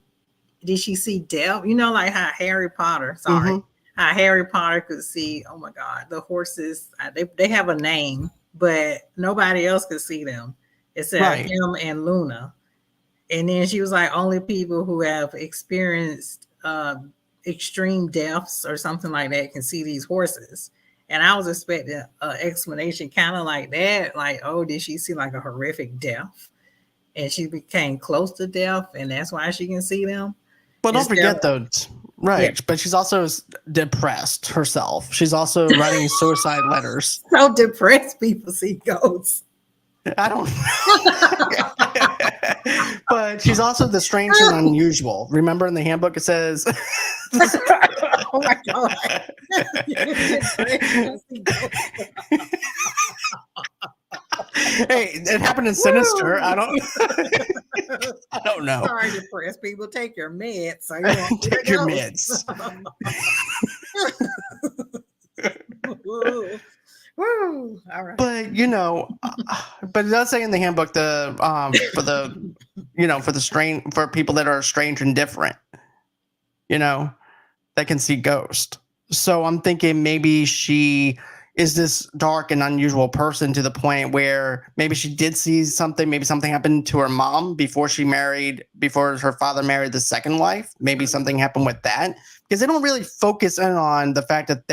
see death? You know, like how Harry Potter, how Harry Potter could see, oh my God, the horses, they have a name, but nobody else could see them except him and Luna. And then she was like, only people who have experienced extreme deaths or something like that can see these horses. And I was expecting an explanation kind of like that, like, oh, did she see like a horrific death and she became close to death and that's why she can see them? Well, don't forget though, but she's also depressed herself. She's also writing suicide letters. So depressed people see ghosts. I don't but she's also the strange and unusual. Remember in the handbook it says oh my God. Hey, it happened in Sinister. I don't know. Sorry, depressed people, take your meds. So take your meds. Woo! All right. But but it does say in the handbook for the for the for people that are strange and different, that can see ghosts. So I'm thinking maybe she is this dark and unusual person to the point where maybe she did see something. Maybe something happened to her mom before her father married the second wife. Maybe something happened with that, because they don't really focus in on the fact that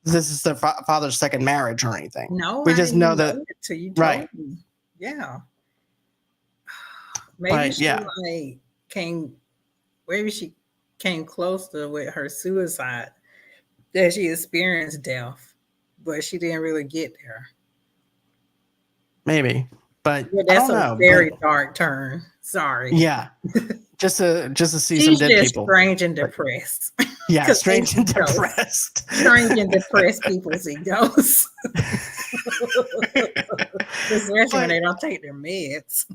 this is their father's second marriage or anything. No, We I just didn't know know that, it till you right? told me. Yeah. Maybe But she yeah, like came. Maybe she came close to with her suicide that she experienced death, but she didn't really get there. maybe. But Yeah, I that's don't a know. But very dark turn. Sorry. yeah, just to see some She's dead just people. strange and But depressed. yeah, Because they strange see and ghosts. depressed. Strange and depressed people see ghosts. Especially when but they don't take their meds.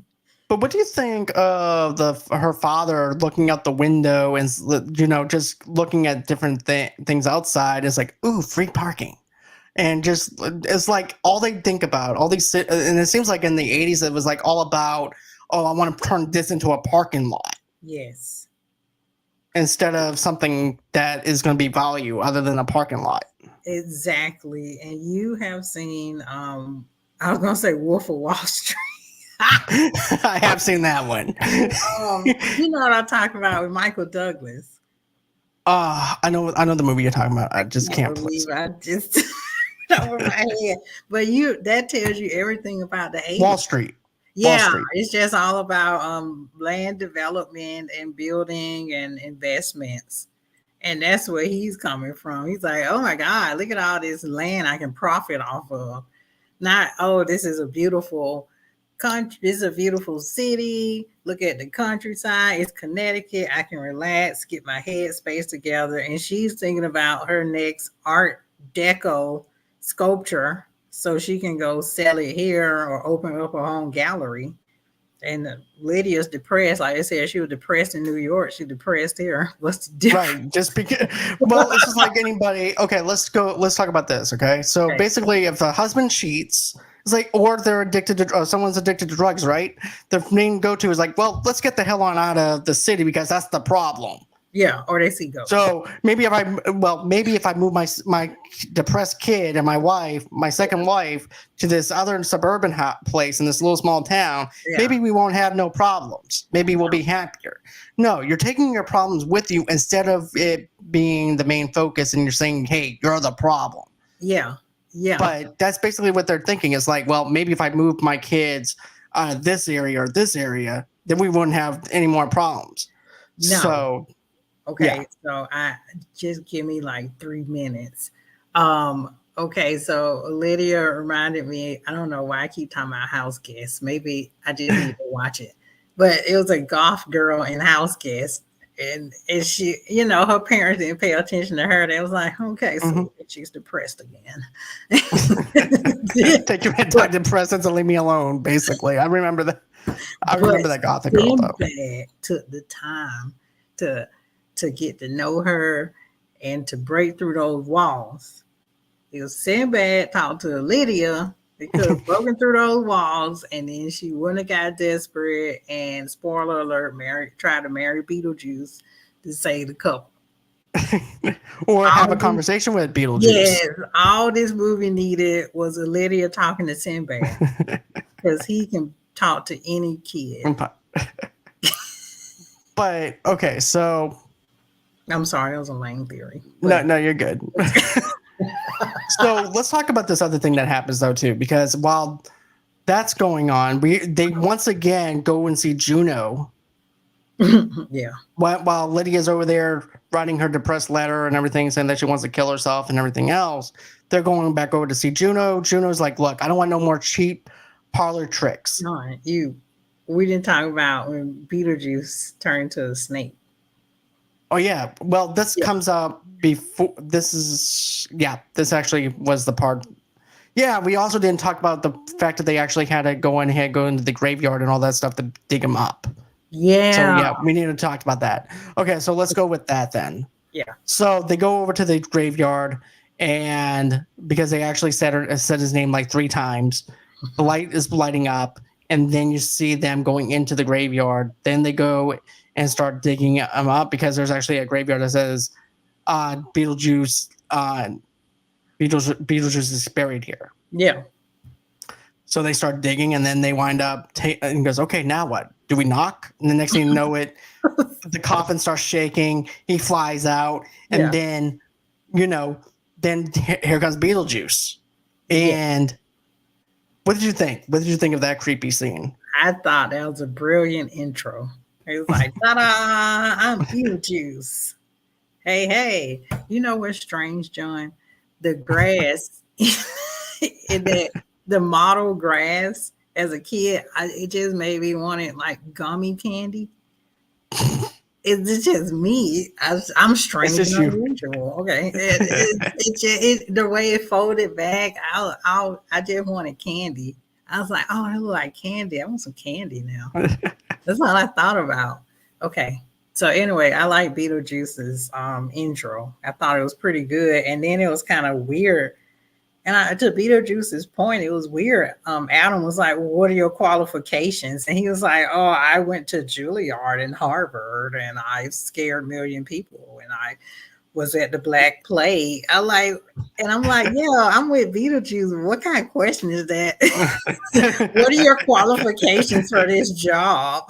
But what do you think of her father looking out the window and just looking at different things outside? Is like, ooh, free parking, and just it's like all they think about. All these and it seems like in the '80s it was like all about, oh, I want to turn this into a parking lot Yes. instead of something that is going to be value other than a parking lot. Exactly. And you have seen I was gonna say Wolf of Wall Street. I have seen that one. You know what I'm talking about with Michael Douglas. I know the movie you're talking about. I just can't Believe place. I just over my head. But that tells you everything about the 80s. Wall Street. Wall Yeah, Street. it's just all about land development and building and investments. And that's where he's coming from. He's like, oh my God, look at all this land I can profit off of. Not, oh, this is a beautiful country. This is a beautiful city. Look at the countryside. It's Connecticut. I can relax, get my head space together. And she's thinking about her next art deco sculpture so she can go sell it here or open up her own gallery. And Lydia's depressed. Like I said, she was depressed in New York. She's depressed here. What's the difference? Right. Just because, well, it's just like anybody. Okay, let's talk about this. Okay. So basically, if a husband cheats, it's like, or they're addicted to, someone's addicted to drugs, right? Their main go to is like, well, let's get the hell on out of the city because that's the problem. Yeah, or they see ghosts. So maybe if I move my depressed kid and my second wife, to this other suburban place in this little small town, maybe we won't have no problems. Maybe we'll be happier. No, you're taking your problems with you instead of it being the main focus, and you're saying, hey, you're the problem. Yeah. Yeah. But that's basically what they're thinking. Is like, well, maybe if I move my kids out of this area or this area, then we wouldn't have any more problems. No. So. Okay, so I just give me like 3 minutes. Okay, so Lydia reminded me, I don't know why I keep talking about House Guest. Maybe I just need to watch it. But it was a goth girl in House Guest. And she, her parents didn't pay attention to her. They was like, okay, so she's depressed again. Take your antidepressants and leave me alone, basically. I remember that. I remember that gothic girl, though. Sinbad took the time to get to know her and to break through those walls. It was Sinbad talked to Lydia because broken through those walls, and then she wouldn't have got desperate and, spoiler alert, tried to marry Beetlejuice to save the couple. Or have a conversation with Beetlejuice. Yes, all this movie needed was a Lydia talking to Sinbad because he can talk to any kid. But okay, so I'm sorry, that was a lame theory. No, you're good. So let's talk about this other thing that happens though too, because while that's going on, they once again go and see Juno. Yeah. While Lydia's over there writing her depressed letter and everything, saying that she wants to kill herself and everything else, they're going back over to see Juno. Juno's like, look, I don't want no more cheap parlor tricks. All right, we didn't talk about when Beetlejuice turned to a snake. Oh yeah. Well, this comes up before. This actually was the part. Yeah, we also didn't talk about the fact that they actually had to go into the graveyard and all that stuff to dig him up. Yeah. So yeah, we need to talk about that. Okay, so let's go with that then. Yeah. So they go over to the graveyard, and because they actually said his name like 3 times, the light is lighting up, and then you see them going into the graveyard. Then they go and start digging them up because there's actually a graveyard that says Beetlejuice. Beetlejuice is buried here. Yeah. So they start digging, and then they wind up and goes, okay, now what? Do we knock? And the next thing you know, the coffin starts shaking. He flies out, and then, then here comes Beetlejuice. And what did you think? What did you think of that creepy scene? I thought that was a brilliant intro. It was like, ta-da! I'm Beetlejuice. Hey, you know what's strange, John? The grass in the model grass as a kid, it just made me want it like gummy candy. It's just me. I'm strange and unusual. Okay, the way it folded back, I just wanted candy. I was like, oh, I look like candy. I want some candy now. That's all I thought about. Okay. So anyway, I like Beetlejuice's intro. I thought it was pretty good. And then it was kind of weird. And to Beetlejuice's point, it was weird. Adam was like, well, what are your qualifications? And he was like, oh, I went to Juilliard and Harvard, and I scared 1 million people, and I was at the Black Plague. I'm like, yeah, I'm with Beetlejuice. What kind of question is that? What are your qualifications for this job?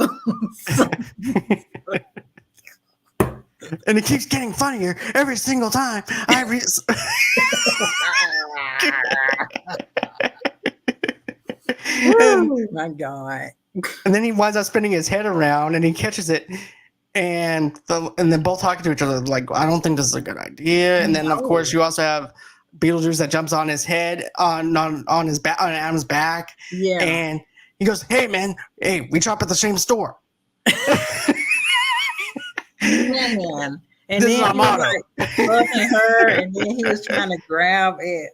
And it keeps getting funnier every single time. Oh my God. And then he winds up spinning his head around, and he catches it, and then both talking to each other like, I don't think this is a good idea. And then of course you also have Beetlejuice that jumps on his head, on his back, on Adam's back. Yeah. And he goes, hey man, we shop at the same store. Man. And this then he was like fucking her, and then he was trying to grab at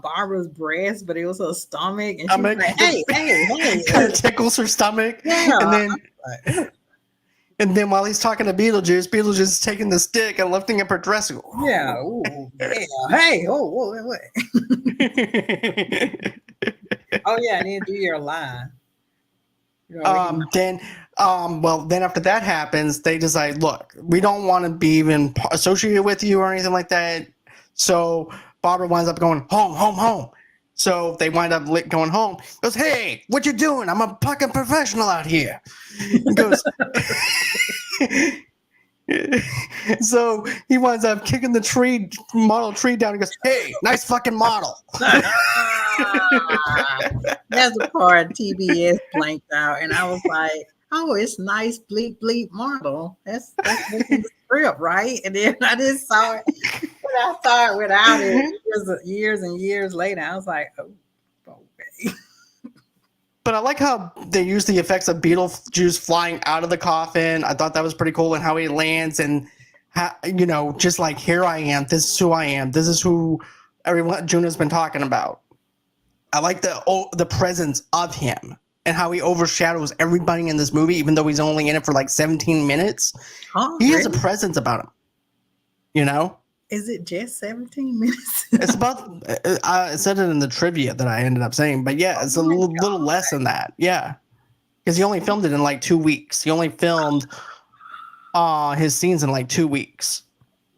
Barbara's breast, but it was her stomach, and she was like, hey. Kind of tickles her stomach. Yeah. And then while he's talking to Beetlejuice is taking the stick and lifting up her dress. Yeah. Ooh, yeah. Hey. Oh, what? Oh yeah, and then do your line. Then after that happens, they decide, look, we don't want to be even associated with you or anything like that. So Barbara winds up going home. So they wind up going home. Goes, hey, what you doing? I'm a fucking professional out here. He goes, so he winds up kicking the model tree down and goes, hey, nice fucking model. That's the part TBS blanked out, and I was like, oh, it's nice bleep bleep model. That's the script, right? And then I just saw it. When I saw it without it years and years later, I was like, oh, okay. But I like how they use the effects of Beetlejuice flying out of the coffin. I thought that was pretty cool, and how he lands, and how, just like, here I am. This is who I am. This is who Juno's been talking about. I like the presence of him and how he overshadows everybody in this movie, even though he's only in it for like 17 minutes. He has a presence about him. Is it just 17 minutes? It's about, I said it in the trivia that I ended up saying, but yeah, it's a little less than that. Yeah. Because he only filmed it in like 2 weeks. He only filmed his scenes in like 2 weeks.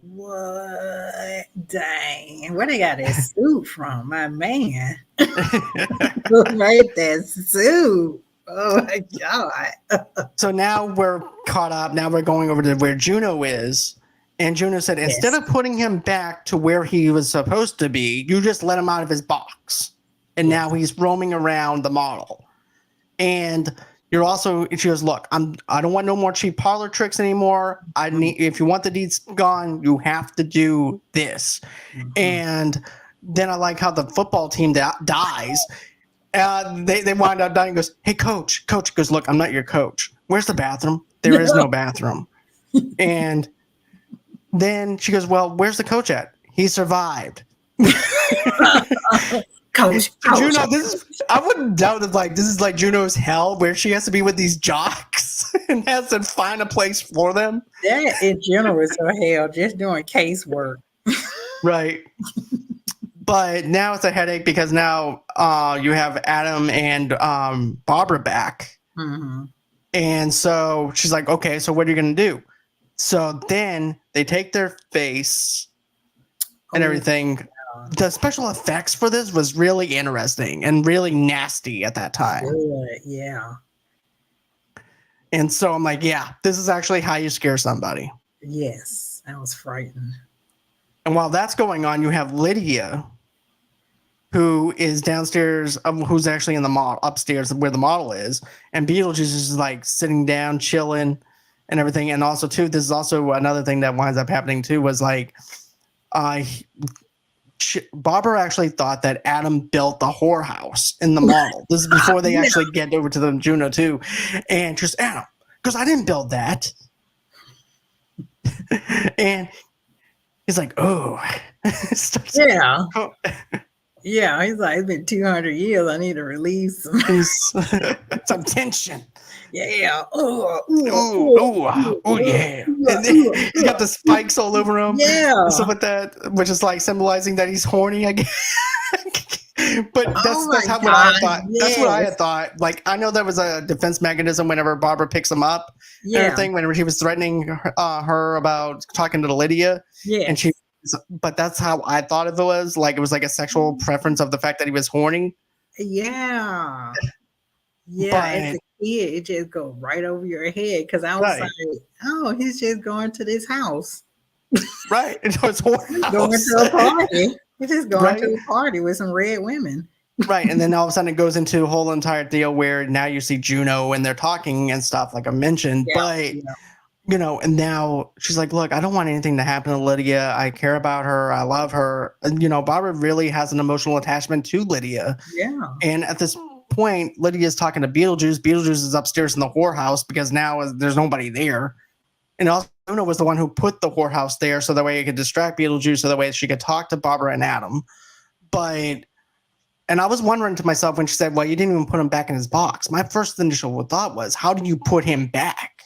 What? Dang. Where they got that suit from? My man. Who made that suit? Oh my God. So now we're caught up. Now we're going over to where Juno is. And Juno said, instead of putting him back to where he was supposed to be, you just let him out of his box. And now he's roaming around the model. And she goes, look, I don't want no more cheap parlor tricks anymore. If you want the deeds gone, you have to do this. Mm-hmm. And then I like how the football team dies. They wind up dying and goes, hey, coach goes, look, I'm not your coach. Where's the bathroom? There is no bathroom. And then she goes, well, where's the coach at? He survived. Coach. Juno, I wouldn't doubt that this is like Juno's hell, where she has to be with these jocks and has to find a place for them. That in general is her hell, just doing casework. Right. But now it's a headache because now you have Adam and Barbara back. Mm-hmm. And so she's like, okay, so what are you going to do? So then they take their face and Oh, everything. yeah. The special effects for this was really interesting and really nasty at that time. Good. Yeah. And so I'm like, yeah, this is actually how you scare somebody. Yes. I was frightened. And while that's going on, you have Lydia, who is downstairs, who's actually in the model upstairs where the model is, and Beetlejuice is like sitting down, chilling, and everything. And also, too, this is also another thing that winds up happening too was like, Barbara actually thought that Adam built the whorehouse in the model. This is before they actually get over to the Juno too, and just Adam, because I didn't build that, and he's like, oh, Yeah. Yeah, he's like, it's been 200 years. I need to release some tension. Yeah. Oh, yeah. And then he's got the spikes all over him. Yeah. And stuff like that, which is like symbolizing that he's horny, I guess. But that's how what I thought. Yes. That's what I had thought. Like, I know that was a defense mechanism whenever Barbara picks him up and everything, whenever he was threatening her about talking to Lydia. Yeah. And but that's how I thought of it was. Like, it was like a sexual preference of the fact that he was horny. Yeah. Yeah. But, as a kid, it just go right over your head because I was like, oh, he's just going to this house. Right. It's whorehouse. Going to a party. He's just going to a party with some red women. Right. And then all of a sudden it goes into a whole entire deal where now you see Juno and they're talking and stuff, like I mentioned. But, you know, and now she's like, look, I don't want anything to happen to Lydia. I care about her. I love her. And, you know, Barbara really has an emotional attachment to Lydia. Yeah. And at this point, Lydia's talking to Beetlejuice. Beetlejuice is upstairs in the whorehouse because now there's nobody there. And also, Juno was the one who put the whorehouse there so that way it could distract Beetlejuice so that way she could talk to Barbara and Adam. But, and I was wondering to myself when she said, well, you didn't even put him back in his box. My first initial thought was, how did you put him back?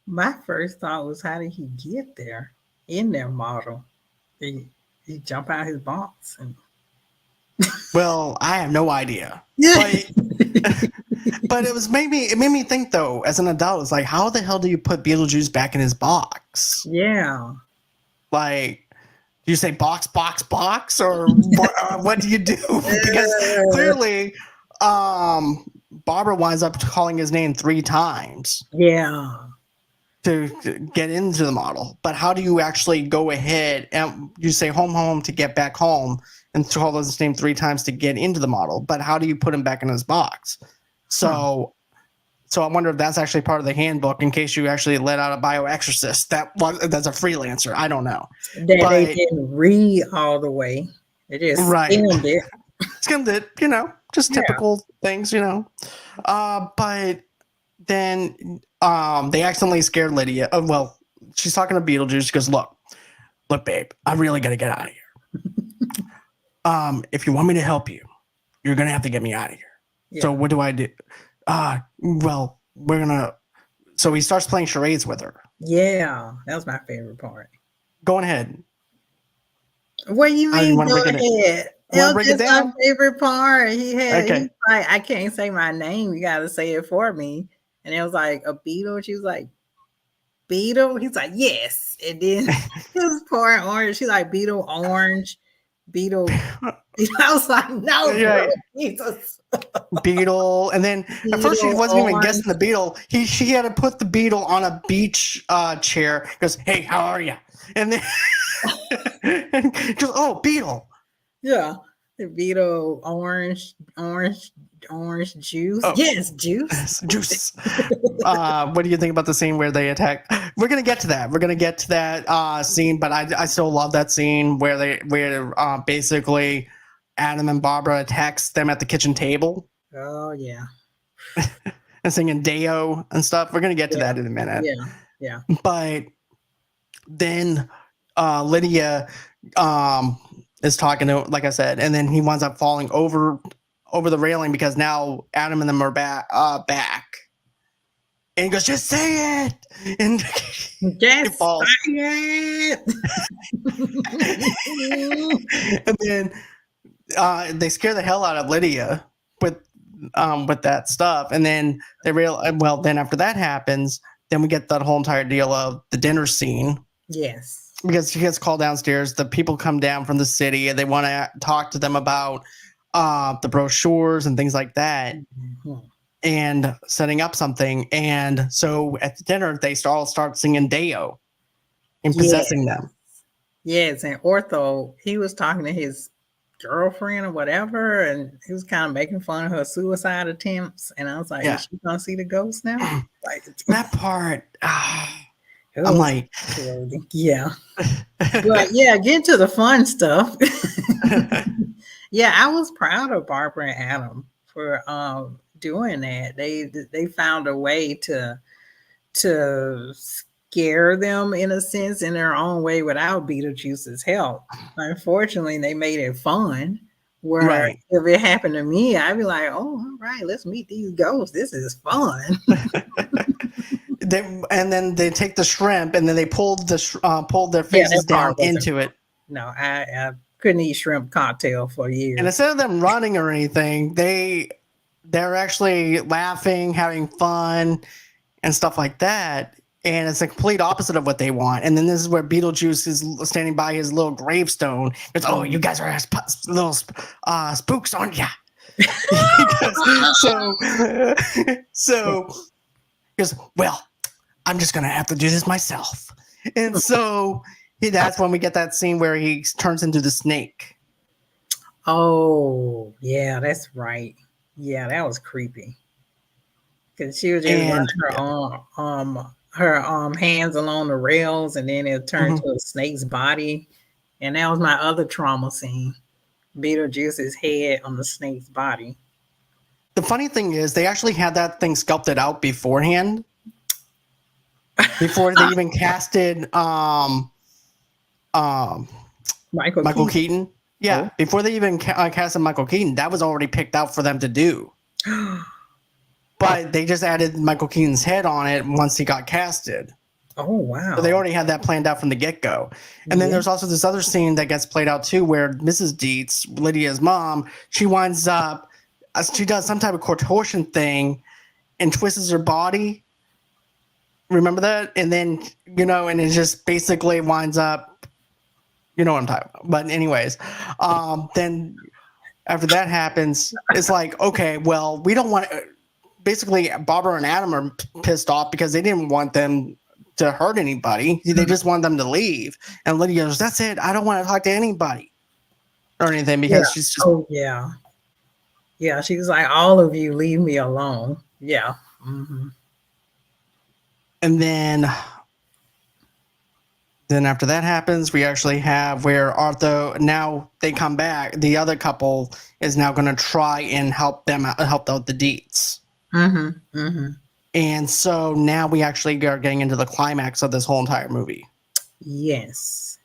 My first thought was, how did he get there in their model? He jump out his box. Well, I have no idea. But it made me think though, as an adult, it's like, how the hell do you put Beetlejuice back in his box? Yeah. Like, do you say box, or what do you do? Because clearly, Barbara winds up calling his name 3 times. Yeah. To get into the model. But how do you actually go ahead and you say home to get back home and call his name 3 times to get into the model? But how do you put him back in his box? So I wonder if that's actually part of the handbook in case you actually let out a bioexorcist. That's a freelancer. I don't know. They didn't read all the way. They just skimmed it. Skimmed it, you know, just typical things, you know. But then they accidentally scared Lydia. Well, she's talking to Beetlejuice. She goes, look, babe, I really got to get out of here. If you want me to help you, you're going to have to get me out of here. Yeah. So what do I do? Well, we're going to. So he starts playing charades with her. Yeah, that was my favorite part. Go ahead. What do you mean? Go ahead. That was just my favorite part. He's like, I can't say my name. You got to say it for me. And it was like a beetle. She was like, beetle? He's like, yes. And then he was pouring orange. She's like, beetle, orange, beetle. I was like, no, bro, Jesus. Beetle. And then at first she wasn't even guessing the beetle. She had to put the beetle on a beach chair. He goes, hey, how are you? And then and goes, oh, beetle. Yeah. The beetle, orange juice. Oh. Yes, juice. Juice. What do you think about the scene where they attack? We're gonna get to that. Scene, but I still love that scene where basically Adam and Barbara attacks them at the kitchen table. Oh yeah. And singing Deo and stuff. We're gonna get to that in a minute. Yeah. But then Lydia is talking to, like I said, and then he winds up falling over the railing because now Adam and them are back. And he goes, just say it. And Just falls. say it. And then they scare the hell out of Lydia with that stuff. And then then after that happens, then we get that whole entire deal of the dinner scene. Yes. Because she gets called downstairs. The people come down from the city and they want to talk to them about the brochures and things like that. Mm-hmm. And setting up something. And so at the dinner, they all start singing Deo and possessing them. Yes, and Ortho, he was talking to his girlfriend or whatever, and he was kind of making fun of her suicide attempts. And I was like, is she gonna see the ghost now? Like that part, I'm like, yeah. But yeah, get to the fun stuff. Yeah, I was proud of Barbara and Adam for doing that. They found a way to scare them in a sense in their own way without Beetlejuice's help. Unfortunately, they made it fun. Where if it happened to me, I'd be like, "Oh, all right, let's meet these ghosts. This is fun." And then they take the shrimp and then they pulled their faces down into it. No, I couldn't eat shrimp cocktail for years. And instead of them running or anything, they're actually laughing, having fun, and stuff like that. And it's the complete opposite of what they want. And then this is where Beetlejuice is standing by his little gravestone. It's, oh, you guys are little spooks, aren't ya? So he goes, well, I'm just going to have to do this myself. And so that's when we get that scene where he turns into the snake. Oh, yeah, that's right. Yeah, that was creepy. Because she was just running her hands along the rails, and then it turned to a snake's body. And that was my other trauma scene. Beetlejuice's head on the snake's body. The funny thing is, they actually had that thing sculpted out beforehand. Before they even casted Michael Keaton. Yeah, before they even casted Michael Keaton, that was already picked out for them to do. But they just added Michael Keaton's head on it once he got casted. Oh, wow. So they already had that planned out from the get-go. And then there's also this other scene that gets played out too where Mrs. Dietz, Lydia's mom, she winds up, she does some type of contortion thing and twists her body. Remember that? And then, and it just basically winds up, you know what I'm talking about. But anyways, then after that happens, it's like, okay, well, we don't want to, basically Barbara and Adam are pissed off because they didn't want them to hurt anybody. They just want them to leave. And Lydia goes, that's it. I don't want to talk to anybody or anything because she's just. Oh, yeah. Yeah, she was like, all of you leave me alone. Yeah. Mm-hmm. And then after that happens, we actually have where Arthur, now they come back. The other couple is now going to try and help out the Dietz. Mm-hmm. Mm-hmm. And so now we actually are getting into the climax of this whole entire movie. Yes.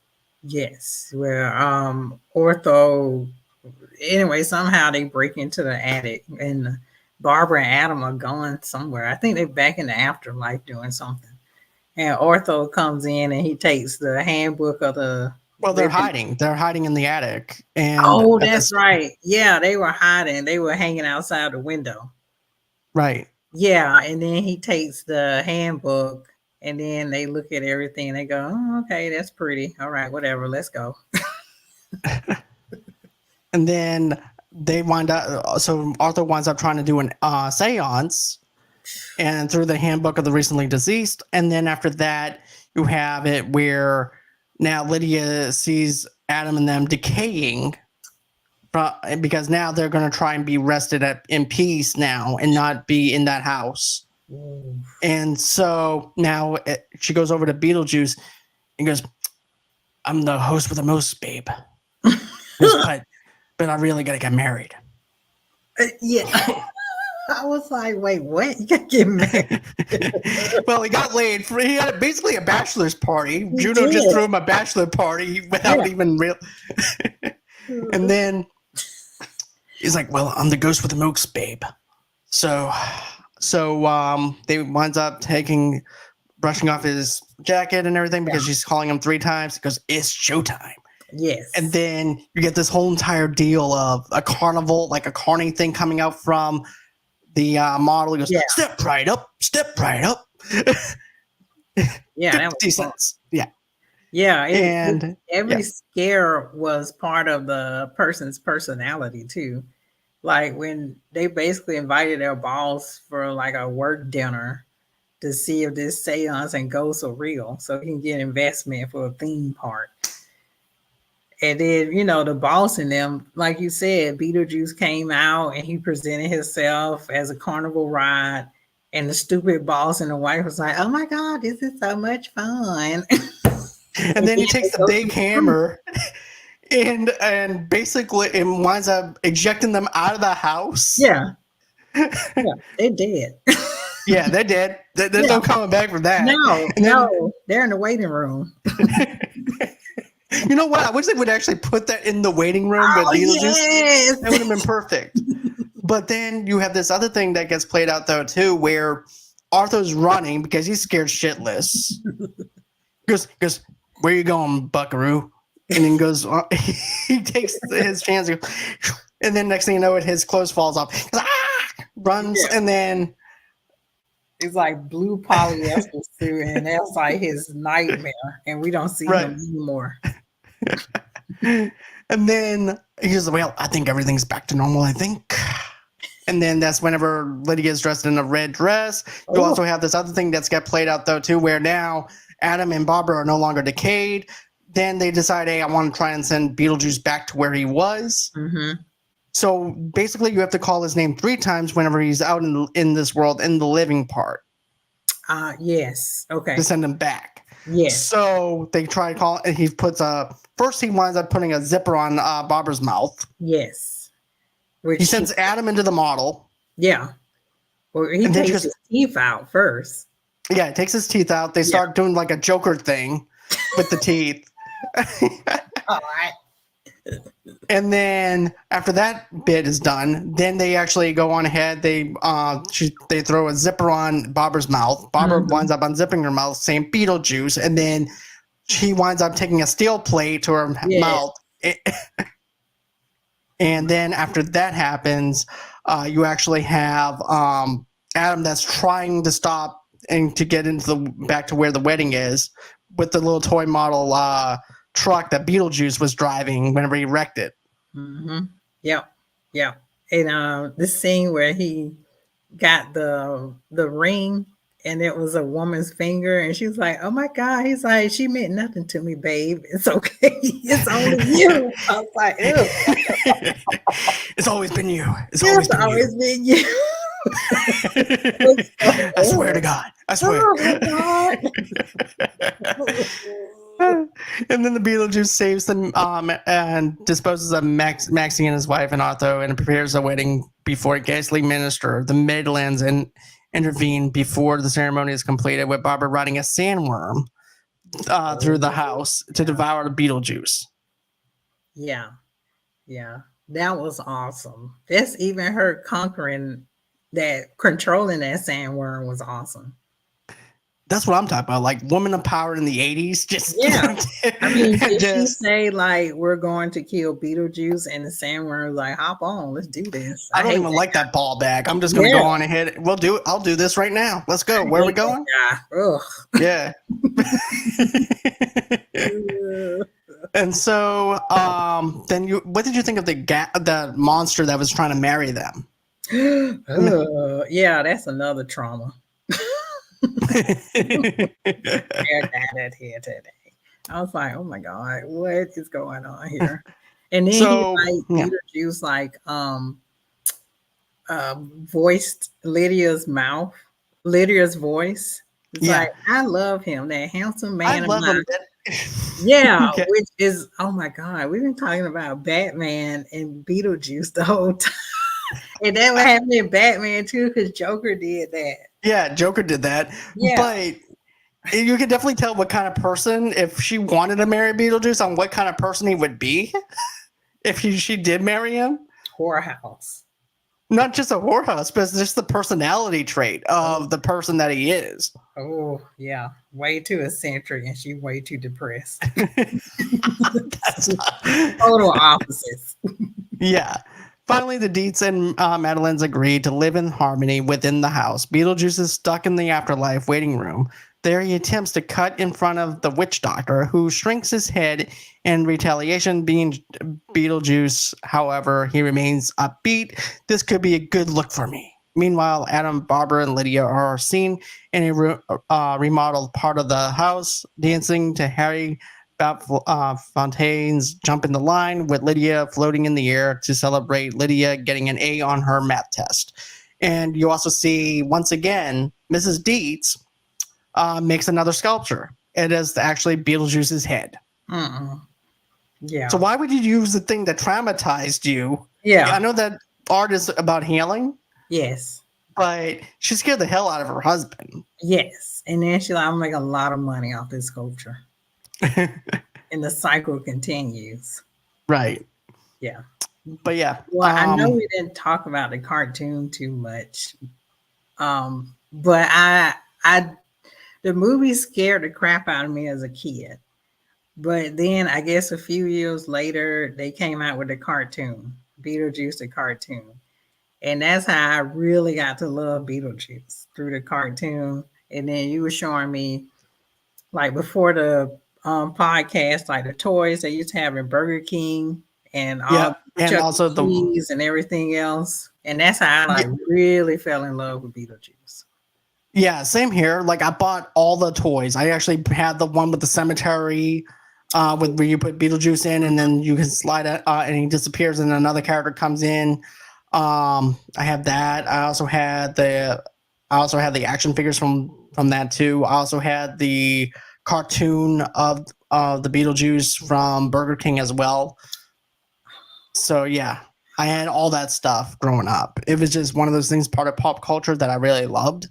Where Ortho, anyway, somehow they break into the attic and Barbara and Adam are going somewhere. I think they're back in the afterlife doing something. And Ortho comes in and he takes the handbook of the. Well, they're hiding. They're hiding in the attic. And that's right. Yeah, they were hiding. They were hanging outside the window. Right. Yeah, and then he takes the handbook and then they look at everything and they go, oh, okay, that's pretty. All right, whatever, let's go. And then they wind up, so Arthur winds up trying to do an seance and through the handbook of the recently deceased. And then after that, you have it where now Lydia sees Adam and them decaying because now they're going to try and be rested in peace now and not be in that house. Ooh. And so now she goes over to Beetlejuice and goes, I'm the host with the most, babe. But I really got to get married. Yeah. I was like, wait, what? You got to get married? Well, he got laid. He had basically a bachelor's party. Juno just threw him a bachelor party without even real. And then he's like, well, I'm the ghost with the most, babe. So So they winds up brushing off his jacket and everything because she's calling him 3 times. He goes, "It's showtime." Yes. And then you get this whole entire deal of a carnival, like a carny thing coming out from the model. He goes, "Step right up, step right up." Yeah, that 50 was cents. Yeah. Yeah, And every scare was part of the person's personality too. Like when they basically invited their boss for like a work dinner to see if this seance and ghosts are real, so he can get investment for a theme park. And then, the boss in them, like you said, Beetlejuice came out and he presented himself as a carnival ride. And the stupid boss and the wife was like, "Oh my God, this is so much fun." And then he takes the big hammer and basically it winds up ejecting them out of the house. Yeah. Yeah, they did. Yeah, they did. There's no coming back from that. No, they're in the waiting room. You know what? I wish they would actually put that in the waiting room with Beetlejuice. Yes. That would have been perfect. But then you have this other thing that gets played out though too, where Arthur's running because he's scared shitless. Goes, "Where you going, buckaroo?" And then goes, he takes his chance, and then next thing you know, his clothes falls off. Runs, and then it's like blue polyester suit, and that's like his nightmare, and we don't see him anymore. And then he's like, "Well, I think everything's back to normal, I think." And then that's whenever Lydia is dressed in a red dress. You also have this other thing that's got played out though too, where now Adam and Barbara are no longer decayed. Then they decide, "Hey, I want to try and send Beetlejuice back to where he was." Mm-hmm. So basically, you have to call his name 3 times whenever he's out in this world in the living part. Yes. Okay. To send him back. Yes. So they try to call, and he puts first he winds up putting a zipper on Barbara's mouth. Yes. He sends Adam into the model. Yeah. Well, he takes his teeth out first. Yeah, he takes his teeth out. They start doing like a Joker thing with the teeth. All right. And then after that bit is done, then they actually go on ahead. They throw a zipper on Barbara's mouth. Barbara winds up unzipping her mouth, saying Beetlejuice, and then she winds up taking a steel plate to her mouth. And then after that happens, you actually have Adam that's trying to stop and to get into back to where the wedding is with the little toy model truck that Beetlejuice was driving whenever he wrecked it. Mm-hmm. Yep. And this scene where he got the ring and it was a woman's finger and she was like, "Oh my God." He's like, "She meant nothing to me, babe. It's okay. It's only you." I was like, "Ew." It's always been you. It's always been you. I swear to God. I swear. Oh my God. And then the Beetlejuice saves them and disposes of Maxie and his wife and Arthur and prepares a wedding before a ghastly minister, the Midlands, and intervene before the ceremony is completed, with Barbara riding a sandworm through the house to devour the Beetlejuice. Yeah. That was awesome. That's even her controlling that sandworm was awesome. That's what I'm talking about. Like woman of power in the 80s. Just I mean, did she say like we're going to kill Beetlejuice and the sandworm was like, "Hop on, let's do this"? I don't even like that ball bag. I'm just gonna go on ahead. I'll do this right now. Let's go. Where are we going? Yeah. And so then what did you think of the monster that was trying to marry them? Yeah, that's another trauma. I got it here today. I was like, "Oh my God, what is going on here?" And then Beetlejuice voiced Lydia's voice. It's like, I love him, that handsome man. I love him. Which is, oh my God, we've been talking about Batman and Beetlejuice the whole time. And that would happen in Batman too, because Joker did that. Yeah, Joker did that. Yeah. But you can definitely tell what kind of person, if she wanted to marry Beetlejuice, on what kind of person he would be if she did marry him. Whorehouse. Not just a whorehouse, but just the personality trait of the person that he is. Oh, yeah. Way too eccentric and she way too depressed. That's, Total opposites. yeah. Finally, the Deets and Madeline's agree to live in harmony within the house. Beetlejuice is stuck in the afterlife waiting room. There, he attempts to cut in front of the witch doctor, who shrinks his head in retaliation. Being Beetlejuice, however, he remains upbeat. This could be a good look for me. Meanwhile, Adam, Barbara, and Lydia are seen in a remodeled part of the house, dancing to Harry Fontaine's Jump in the Line, with Lydia floating in the air to celebrate Lydia getting an A on her math test. And you also see, once again, Mrs. Deeds makes another sculpture. It is actually Beetlejuice's head. Mm-mm. Yeah. So why would you use the thing that traumatized you? Yeah. I know that art is about healing, Yes. but she scared the hell out of her husband. Yes. And then she's like, I'm making a lot of money off this sculpture. And the cycle continues. Right. Yeah. But yeah. Well, I know we didn't talk about the cartoon too much. But the movie scared the crap out of me as a kid. But then I guess a few years later, they came out with the cartoon, Beetlejuice, the cartoon. And that's how I really got to love Beetlejuice, through the cartoon. And then you were showing me, like before the podcast, like the toys they used to have in Burger King and all and Chuck also E. Cheese and everything else. And that's how I really fell in love with Beetlejuice. Yeah, same here. Like I bought all the toys. I actually had the one with the cemetery, with where you put Beetlejuice in, and then you can slide it, and he disappears, and another character comes in. I have that. I also had the action figures from that too. I also had the cartoon of the Beetlejuice from Burger King as well. So yeah, I had all that stuff growing up. It was just one of those things, part of pop culture that I really loved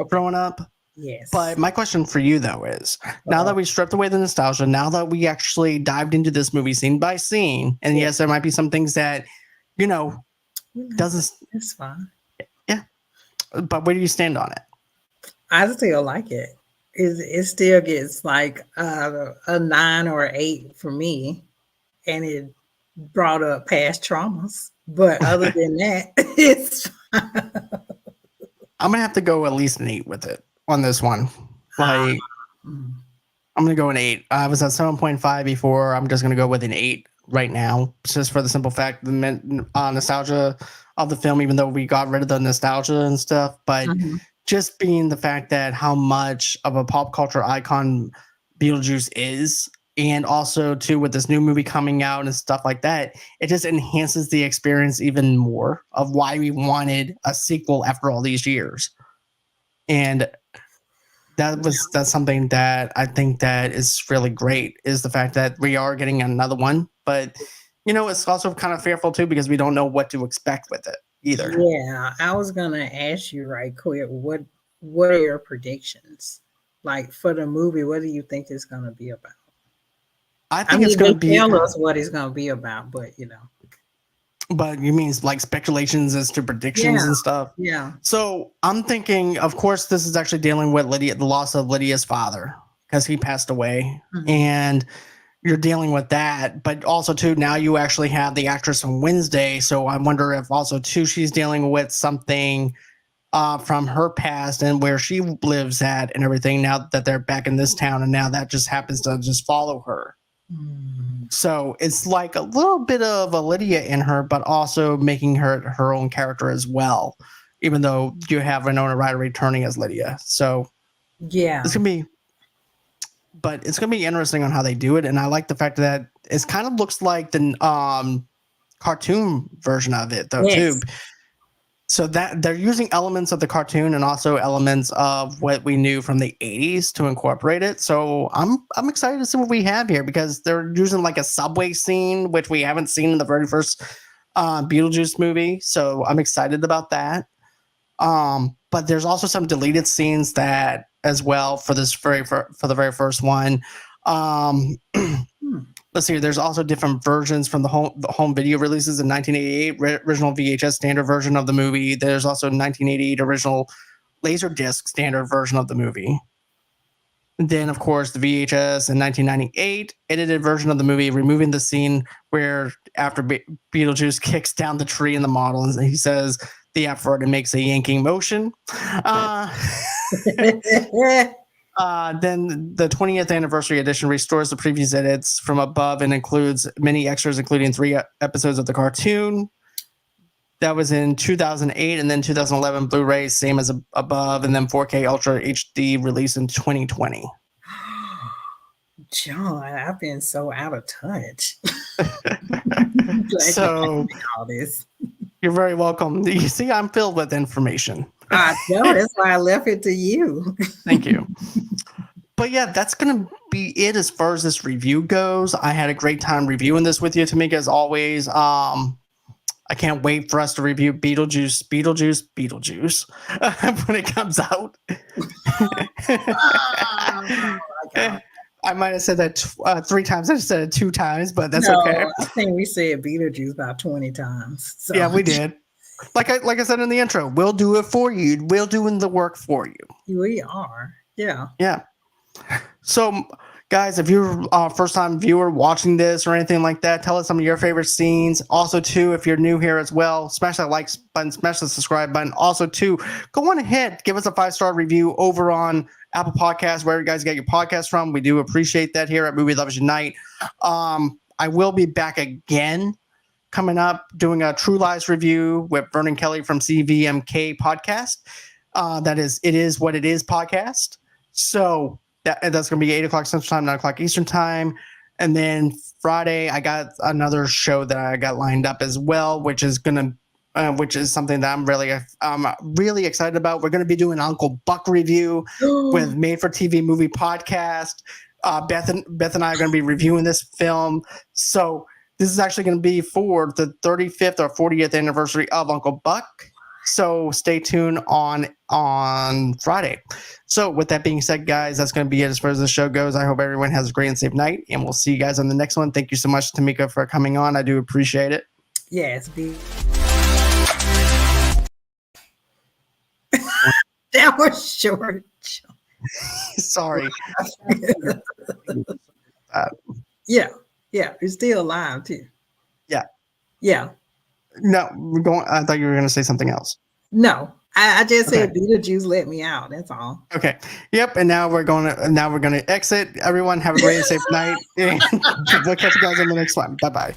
growing up. Yes. But my question for you though is, now that we stripped away the nostalgia, now that we actually dived into this movie scene by scene, and yes, there might be some things that, doesn't. It's fine. Yeah. But where do you stand on it? I still like it. It still gets like a 9 or 8 for me, and it brought up past traumas. But other than that, it's fine. I'm gonna have to go at least an 8 with it on this one. Like, I'm gonna go an 8. I was at 7.5 before. I'm just gonna go with an 8 right now, just for the simple fact the nostalgia of the film. Even though we got rid of the nostalgia and stuff, but just being the fact that how much of a pop culture icon Beetlejuice is, and also too with this new movie coming out and stuff like that, it just enhances the experience even more of why we wanted a sequel after all these years. And that's something that I think that is really great, is the fact that we are getting another one. But it's also kind of fearful too, because we don't know what to expect with it either. Yeah, I was gonna ask you right quick, what are your predictions? Like for the movie, what do you think it's gonna be about? I think it's gonna be, tell us what it's gonna be about, but But you mean like speculations as to predictions and stuff? Yeah. So I'm thinking, of course, this is actually dealing with the loss of Lydia's father, because he passed away, and you're dealing with that. But also too, now you actually have the actress from Wednesday, so I wonder if also too she's dealing with something from her past and where she lives at and everything. Now that they're back in this town, and now that just happens to just follow her. So it's like a little bit of a Lydia in her, but also making her own character as well, even though you have Winona Ryder returning as Lydia. So yeah, it's gonna be interesting on how they do it. And I like the fact that it kind of looks like the cartoon version of it though too. So that they're using elements of the cartoon and also elements of what we knew from the 80s to incorporate it. So I'm excited to see what we have here, because they're using like a subway scene, which we haven't seen in the very first Beetlejuice movie. So I'm excited about that. But there's also some deleted scenes that as well for this for the very first one. let's see. There's also different versions from the home video releases in 1988, original VHS standard version of the movie. There's also 1988 original Laserdisc standard version of the movie. Then, of course, the VHS in 1998 edited version of the movie, removing the scene where after Beetlejuice kicks down the tree in the model and he says the F word and makes a yanking motion. Then the 20th anniversary edition restores the previous edits from above and includes many extras, including 3 episodes of the cartoon. That was in 2008, and then 2011 Blu-ray, same as above, and then 4K Ultra HD released in 2020. John, I've been so out of touch. So all this. You're very welcome. You see, I'm filled with information. I know, that's why I left it to you. Thank you. But yeah, that's going to be it as far as this review goes. I had a great time reviewing this with you, Tamika, as always. I can't wait for us to review Beetlejuice when it comes out. I might have said that 3 times. I just said it 2 times, but that's okay. I think we said Beetlejuice about 20 times. So. Yeah, we did. Like I said in the intro, we'll do it for you. We're doing the work for you. We are. Yeah. Yeah. So, guys, if you're a first-time viewer watching this or anything like that, tell us some of your favorite scenes. Also, too, if you're new here as well, smash that like button, smash the subscribe button. Also, too, go on ahead, give us a 5-star review over on Apple Podcasts, where you guys get your podcast from. We do appreciate that here at Movie Lovers Unite. I will be back again coming up doing a True Lies review with Vernon Kelly from CVMK Podcast. That is It Is What It Is podcast. So that's going to be 8 o'clock Central Time, 9 o'clock Eastern Time. And then Friday, I got another show that I got lined up as well, which is something that I'm really excited about. We're going to be doing Uncle Buck review with Made for TV Movie Podcast. Beth and I are going to be reviewing this film. So this is actually going to be for the 35th or 40th anniversary of Uncle Buck. So stay tuned on Friday. So with that being said, guys, that's going to be it as far as the show goes. I hope everyone has a great and safe night, and we'll see you guys on the next one. Thank you so much, Tamika, for coming on. I do appreciate it. Yes. That was short. Sorry. Yeah, you're still alive too. Yeah. No, I thought you were going to say something else. No, I just said Beetlejuice let me out. That's all. Okay. Yep. And now we're going to exit. Everyone have a great and safe night. And we'll catch you guys on the next one. Bye-bye.